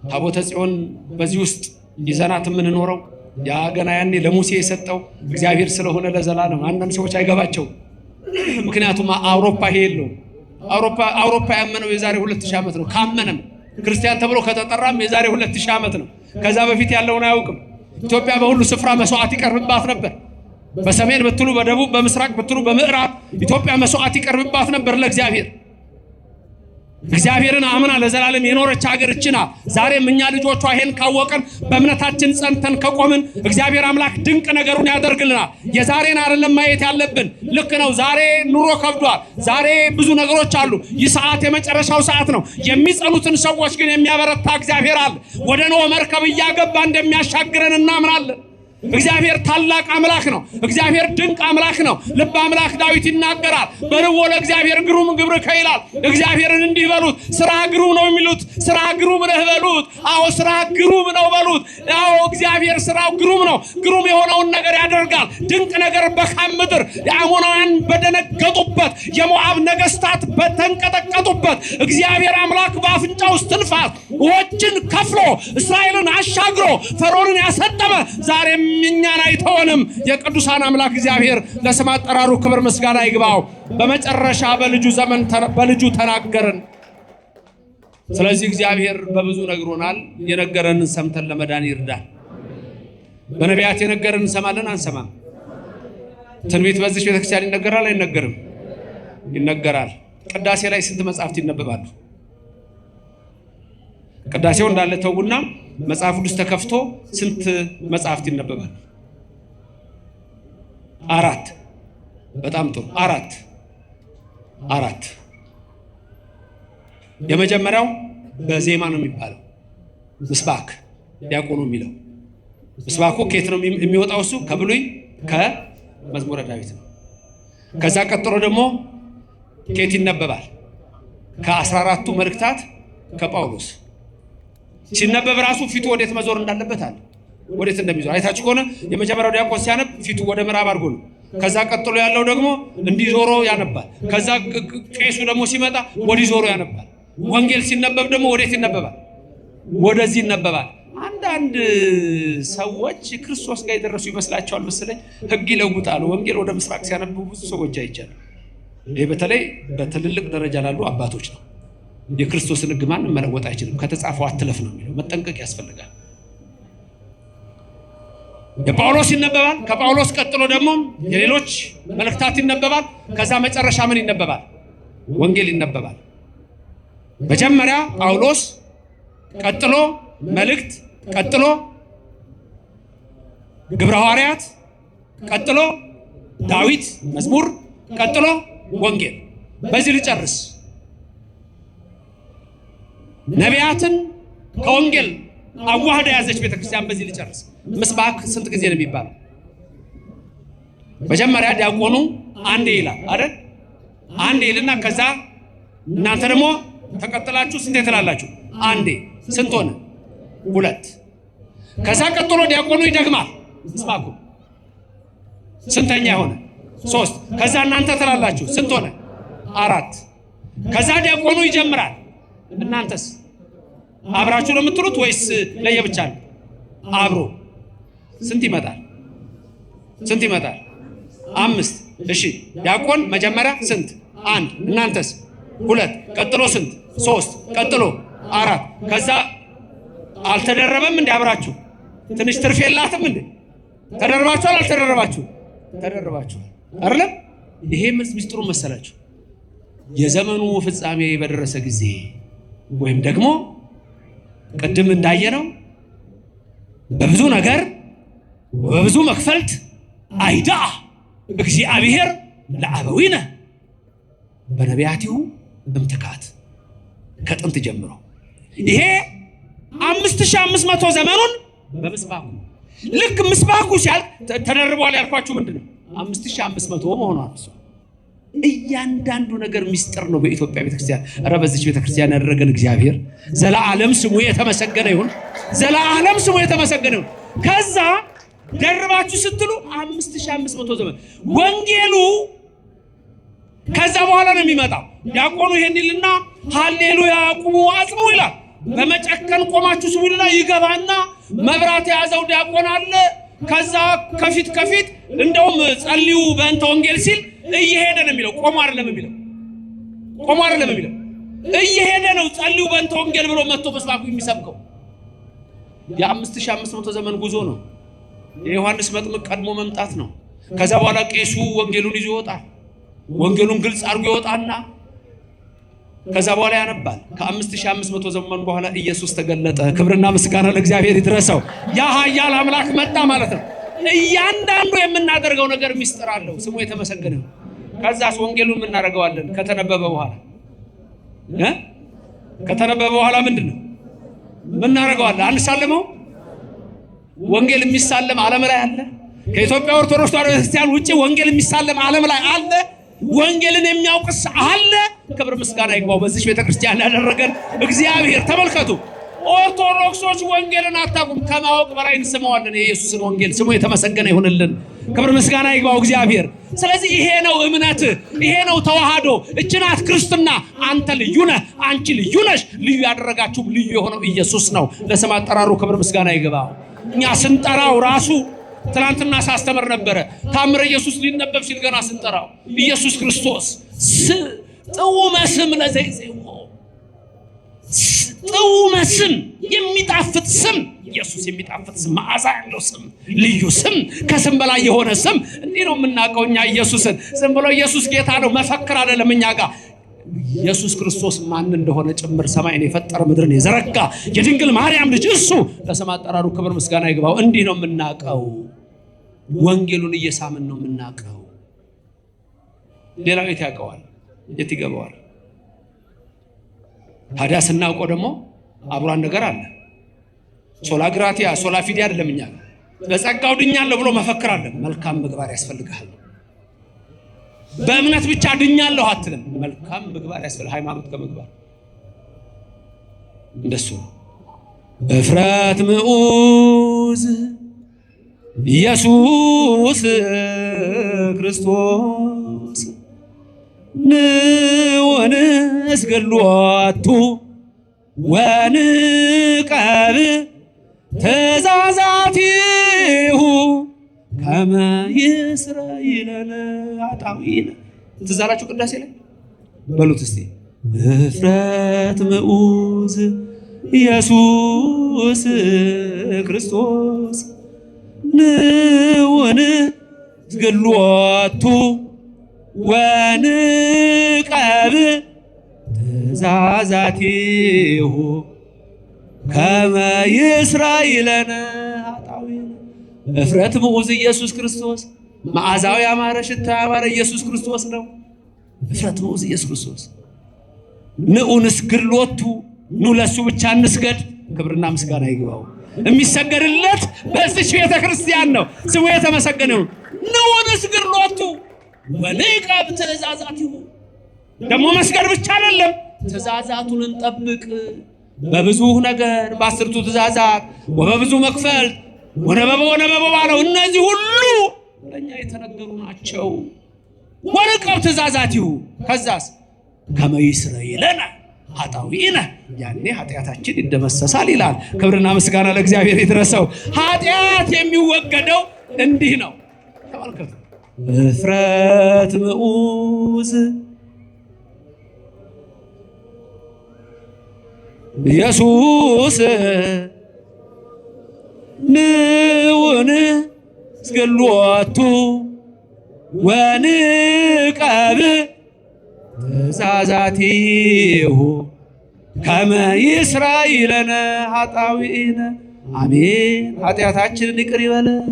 ታቦተ ጽዮን በዚህ ውስጥ ይዘናት የምንኖረው ያ ገና ያኔ ለሙሴ የሰጠው እግዚአብሔር ስለሆነ ለዘላለም። አንዳንድ ሰዎች አይገባቸው። ምክንያቱም አውሮፓ ይሄ የለውም። አውሮፓ ያመነው የዛሬ 2000 ዓመት ነው። ካመነም ክርስቲያን ተብሎ ከተጠራም የዛሬ 2000 ዓመት ነው። ከዛ በፊት ያለውን አያውቅም። ኢትዮጵያ በሁሉ ስፍራ መስዋዕት ይቀርብባት ነበር። በሰሜን ብትሉ፣ በደቡብ፣ በምስራቅ ብትሉ፣ በምዕራብ ኢትዮጵያ መስዋዕት ይቀርብባት ነበር ለእግዚአብሔር። እግዚአብሔርን አምና ለዘላለም የኖረች ሀገር እችና። ዛሬም እኛ ልጆቿ ይሄን ካወቅን በእምነታችን ጸንተን ከቆምን እግዚአብሔር አምላክ ድንቅ ነገሩን ያደርግልናል። የዛሬን አይደለም ማየት ያለብን። ልክ ነው። ዛሬ ኑሮ ከብዷል። ዛሬ ብዙ ነገሮች አሉ። ይህ ሰዓት የመጨረሻው ሰዓት ነው። የሚጸኑትን ሰዎች ግን የሚያበረታ እግዚአብሔር አለ። ወደ ኖህ መርከብ እያገባ እንደሚያሻግረን እናምናለን። እግዚአብሔር ታላቅ አምላክ ነው። እግዚአብሔር ድንቅ አምላክ ነው። ልበ አምላክ ዳዊት ይናገራል። በልቦ ለእግዚአብሔር ግሩም ግብርከ ይላል። እግዚአብሔርን እንዲህ በሉት፣ ስራ ግሩም ነው የሚሉት ስራ ግሩም ነህ በሉት። አዎ ስራ ግሩም ነው በሉት። አዎ እግዚአብሔር ስራው ግሩም ነው። ግሩም የሆነውን ነገር ያደርጋል። ድንቅ ነገር በካም ምድር የአሞናውያን በደነገጡበት፣ የሞዓብ ነገስታት በተንቀጠቀጡበት እግዚአብሔር አምላክ በአፍንጫው ውስጥ ትንፋስ ውኆችን ከፍሎ እስራኤልን አሻግሮ ፈርዖንን ያሰጠመ ዛሬም እኛን አይተወንም። የቅዱሳን አምላክ እግዚአብሔር ለስም አጠራሩ ክብር ምስጋና ይግባው። በመጨረሻ በልጁ ዘመን በልጁ ተናገረን። ስለዚህ እግዚአብሔር በብዙ ነግሮናል። የነገረንን ሰምተን ለመዳን ይርዳል። በነቢያት የነገረንን እንሰማለን አንሰማም? ትንቢት በዚህ ቤተክርስቲያን ይነገራል አይነገርም? ይነገራል። ቅዳሴ ላይ ስንት መጻሕፍት ይነበባሉ? ቅዳሴው እንዳለ ተውና መጽሐፍ ቅዱስ ተከፍቶ ስንት መጽሐፍት ይነበባል? 4። በጣም ጥሩ። 4 የመጀመሪያው በዜማ ነው የሚባለው ምስባክ ዲያቆኑ የሚለው ምስባኩ ከየት ነው የሚወጣው? እሱ ከብሉይ ከመዝሙረ ዳዊት ነው። ከዛ ቀጥሎ ደግሞ ከየት ይነበባል? ከ14ቱ መልእክታት ከጳውሎስ ሲነበብ ራሱ ፊቱ ወዴት መዞር እንዳለበት አለ። ወዴት እንደሚዞር አይታችሁ ከሆነ የመጀመሪያው ዲያቆን ሲያነብ ፊቱ ወደ ምዕራብ አድርጎ ነው። ከዛ ቀጥሎ ያለው ደግሞ እንዲዞሮ ያነባል። ከዛ ቄሱ ደግሞ ሲመጣ ወዲህ ዞሮ ያነባል። ወንጌል ሲነበብ ደግሞ ወዴት ይነበባል? ወደዚህ ይነበባል። አንዳንድ ሰዎች ክርስቶስ ጋር የደረሱ ይመስላቸዋል መሰለኝ ሕግ ይለውጣሉ። ወንጌል ወደ ምስራቅ ሲያነቡ ብዙ ሰዎች አይቻሉ። ይሄ በተለይ በትልልቅ ደረጃ ላሉ አባቶች ነው። የክርስቶስን ሕግ ማንም መለወጥ አይችልም። ከተጻፈው አትለፍ ነው የሚለው። መጠንቀቅ ያስፈልጋል። የጳውሎስ ይነበባል። ከጳውሎስ ቀጥሎ ደግሞ የሌሎች መልእክታት ይነበባል። ከዛ መጨረሻ ምን ይነበባል? ወንጌል ይነበባል። መጀመሪያ ጳውሎስ፣ ቀጥሎ መልእክት፣ ቀጥሎ ግብረ ሐዋርያት፣ ቀጥሎ ዳዊት መዝሙር፣ ቀጥሎ ወንጌል። በዚህ ልጨርስ። ነቢያትን ከወንጌል አዋህዳ ያዘች ቤተክርስቲያን። በዚህ ልጨርስ። ምስባክ ስንት ጊዜ ነው የሚባለው? መጀመሪያ ዲያቆኑ አንዴ ይላል አይደል? አንዴ ይልና ከዛ እናንተ ደግሞ ተቀጥላችሁ ስንት ትላላችሁ? አንዴ። ስንት ሆነ? 2። ከዛ ቀጥሎ ዲያቆኑ ይደግማል ምስባኩ። ስንተኛ ሆነ? 3። ከዛ እናንተ ትላላችሁ ስንት ሆነ? 4። ከዛ ዲያቆኑ ይጀምራል። እናንተስ አብራችሁ ነው የምትሉት ወይስ ለየብቻ ነው? አብሮ። ስንት ይመጣል? ስንት ይመጣል? 5። እሺ ዲያቆን መጀመሪያ ስንት? 1። እናንተስ? 2። ቀጥሎ ስንት? 3። ቀጥሎ 4። ከዛ አልተደረበም እንዴ? አብራችሁ ትንሽ ትርፍ የላትም እንዴ? ተደርባችኋል? አልተደረባችሁ? ተደርባችኋል አይደለም? ይሄ ምስጢሩ መሰላችሁ። የዘመኑ ፍጻሜ በደረሰ ጊዜ ወይም ደግሞ ቅድም እንዳየነው በብዙ ነገር በብዙ መክፈልት አይዳ እግዚአብሔር ለአበዊነ በነቢያቲሁ እምትካት ከጥንት ጀምሮ ይሄ 5500 ዘመኑን በምስባኩ ልክ ምስባኩ ሲያልቅ ተደርቧል ያልኳችሁ ምንድነው? 5500 መሆኑ አርሶ እያንዳንዱ ነገር ሚስጥር ነው በኢትዮጵያ ቤተክርስቲያን። ኧረ በዚች ቤተክርስቲያን ያደረገን እግዚአብሔር ዘላለም ስሙ የተመሰገነ ይሁን። ዘላለም ስሙ የተመሰገነ ይሁን። ከዛ ደርባችሁ ስትሉ 5500 ዘመን ወንጌሉ ከዛ በኋላ ነው የሚመጣው። ዲያቆኑ ይሄን ይልና ሃሌሉያ ቁሙ አጽሙ ይላል። በመጨከን ቆማችሁ ስሙ ይልና ይገባና መብራት የያዘው ዲያቆን አለ። ከዛ ከፊት እንደውም ጸልዩ በእንተ ወንጌል ሲል እየሄደ ነው የሚለው። ቆሞ አይደለም የሚለው። ቆሞ አይደለም የሚለው። እየሄደ ነው ጸልዩ በእንተ ወንጌል ብሎ መጥቶ መስባኩ የሚሰብከው። የ5500 ዘመን ጉዞ ነው። የዮሐንስ መጥምቅ ቀድሞ መምጣት ነው። ከዛ በኋላ ቄሱ ወንጌሉን ይዞ ይወጣል። ወንጌሉን ግልጽ አድርጎ ይወጣና ከዛ በኋላ ያነባል። ከ5500 ዘመን በኋላ ኢየሱስ ተገለጠ። ክብርና ምስጋና ለእግዚአብሔር ይድረሰው። ያ ኃያል አምላክ መጣ ማለት ነው። እያንዳንዱ የምናደርገው ነገር ሚስጥር አለው። ስሙ የተመሰገነ ነው። ከዛስ ወንጌሉን እናደርገዋለን። ከተነበበ በኋላ ምንድነው ምናደርገዋለን? አንሳለመው። ወንጌል የሚሳለም ዓለም ላይ አለ። ከኢትዮጵያ ኦርቶዶክስ ተዋሕዶ ቤተክርስቲያን ውጪ ወንጌል የሚሳለም ዓለም ላይ አለ። ወንጌልን የሚያውቅስ አለ። ክብር ምስጋና ይግባው በዚህ ቤተክርስቲያን ያደረገን እግዚአብሔር። ተመልከቱ፣ ኦርቶዶክሶች ወንጌልን አታውቁም። ከማወቅ በላይ እንስመዋለን የኢየሱስን ወንጌል። ስሙ የተመሰገነ ይሁንልን። ክብር ምስጋና ይግባው እግዚአብሔር። ስለዚህ ይሄ ነው እምነት፣ ይሄ ነው ተዋህዶ፣ እቺ ናት ክርስትና። አንተ ልዩ ነህ፣ አንቺ ልዩ ነሽ። ልዩ ያደረጋችሁ ልዩ የሆነው ኢየሱስ ነው። ለስም አጠራሩ ክብር ምስጋና ይግባው። እኛ ስንጠራው ራሱ ትናንትና ሳስተምር ነበረ። ታምረ ኢየሱስ ሊነበብ ሲል ገና ስንጠራው ኢየሱስ ክርስቶስ ጥዑመ ስም ለዘይጼዎ፣ ጥዑመ ስም የሚጣፍጥ ስም፣ ኢየሱስ የሚጣፍጥ ስም፣ መዓዛ ያለው ስም፣ ልዩ ስም፣ ከስም በላይ የሆነ ስም። እንዲህ ነው የምናውቀው እኛ ኢየሱስን። ዝም ብሎ ኢየሱስ ጌታ ነው መፈክር አይደለም እኛ ጋር። ኢየሱስ ክርስቶስ ማን እንደሆነ ጭምር ሰማይን የፈጠረ ምድርን የዘረጋ የድንግል ማርያም ልጅ እሱ ለስም አጠራሩ ክብር ምስጋና ይግባው። እንዲህ ነው የምናውቀው። ወንጌሉን እየሳምን ነው የምናውቀው። ሌላው የት ያውቀዋል? የት ይገባዋል? ታዲያ ስናውቀው ደግሞ አብሯን ነገር አለ። ሶላ ግራቲያ ሶላ ፊዲ አይደለም። እኛ በጸጋው ድኛለሁ ብሎ መፈክር አለ። መልካም ምግባር ያስፈልጋል። በእምነት ብቻ ድኛለሁ አትልም። መልካም ምግባር ያስፈልጋል። ሃይማኖት ከምግባር እንደሱ እፍረት ምዑዝ ኢየሱስ ክርስቶስ ንወንስገሎቱ ወንቀብ ትእዛዛቲሁ ከመ ይስረይለነ ኃጣውኢነ። ትዝ አላችሁ ቅዳሴ ላይ በሉት እስቲ እፍረት ምዑዝ ኢየሱስ ክርስቶስ ንወንስገሎቱ ወንቀብ ትእዛዛቲሁ ከመ ይስረይለነ ኃጣውኢነ። እፍረት ምዑዝ ኢየሱስ ክርስቶስ መዓዛው ያማረ ሽታ ያማረ ኢየሱስ ክርስቶስ ነው። እፍረት ምዑዝ ኢየሱስ ክርስቶስ ንዑ ንስግድ ኑ ለሱ ብቻ እንስገድ። ክብርና ምስጋና ይግባው። የሚሰገድለት በዚህ ቤተ ክርስቲያን ነው። ስሙ የተመሰገነ ይሁን። ንዑ ንስግድ ሎቱ ወንቀብ ትእዛዛቲሁ። ደግሞ መስገድ ብቻ አይደለም፣ ትእዛዛቱን እንጠብቅ። በብዙ ነገር በአስርቱ ትእዛዛት ወበብዙ መክፈልት ወነበበ ባለው እነዚህ ሁሉ ለእኛ የተነገሩ ናቸው። ወንቀብ ትእዛዛቲሁ ከዛስ ከመ ይስረይለነ ኃጣውኢነ። ያኔ ኃጢአታችን ይደመሰሳል ይላል። ክብርና ምስጋና ለእግዚአብሔር ይድረሰው። ኃጢአት የሚወገደው እንዲህ ነው። ተመልከቱ። እፍረት ምዑዝ ኢየሱስ ንወንስገሎቱ ወንቀብ ትእዛዛቲሁ ከመ ይስረይለነ ኃጣውኢነ። አሜን። ኃጢአታችንን ይቅር ይበለን።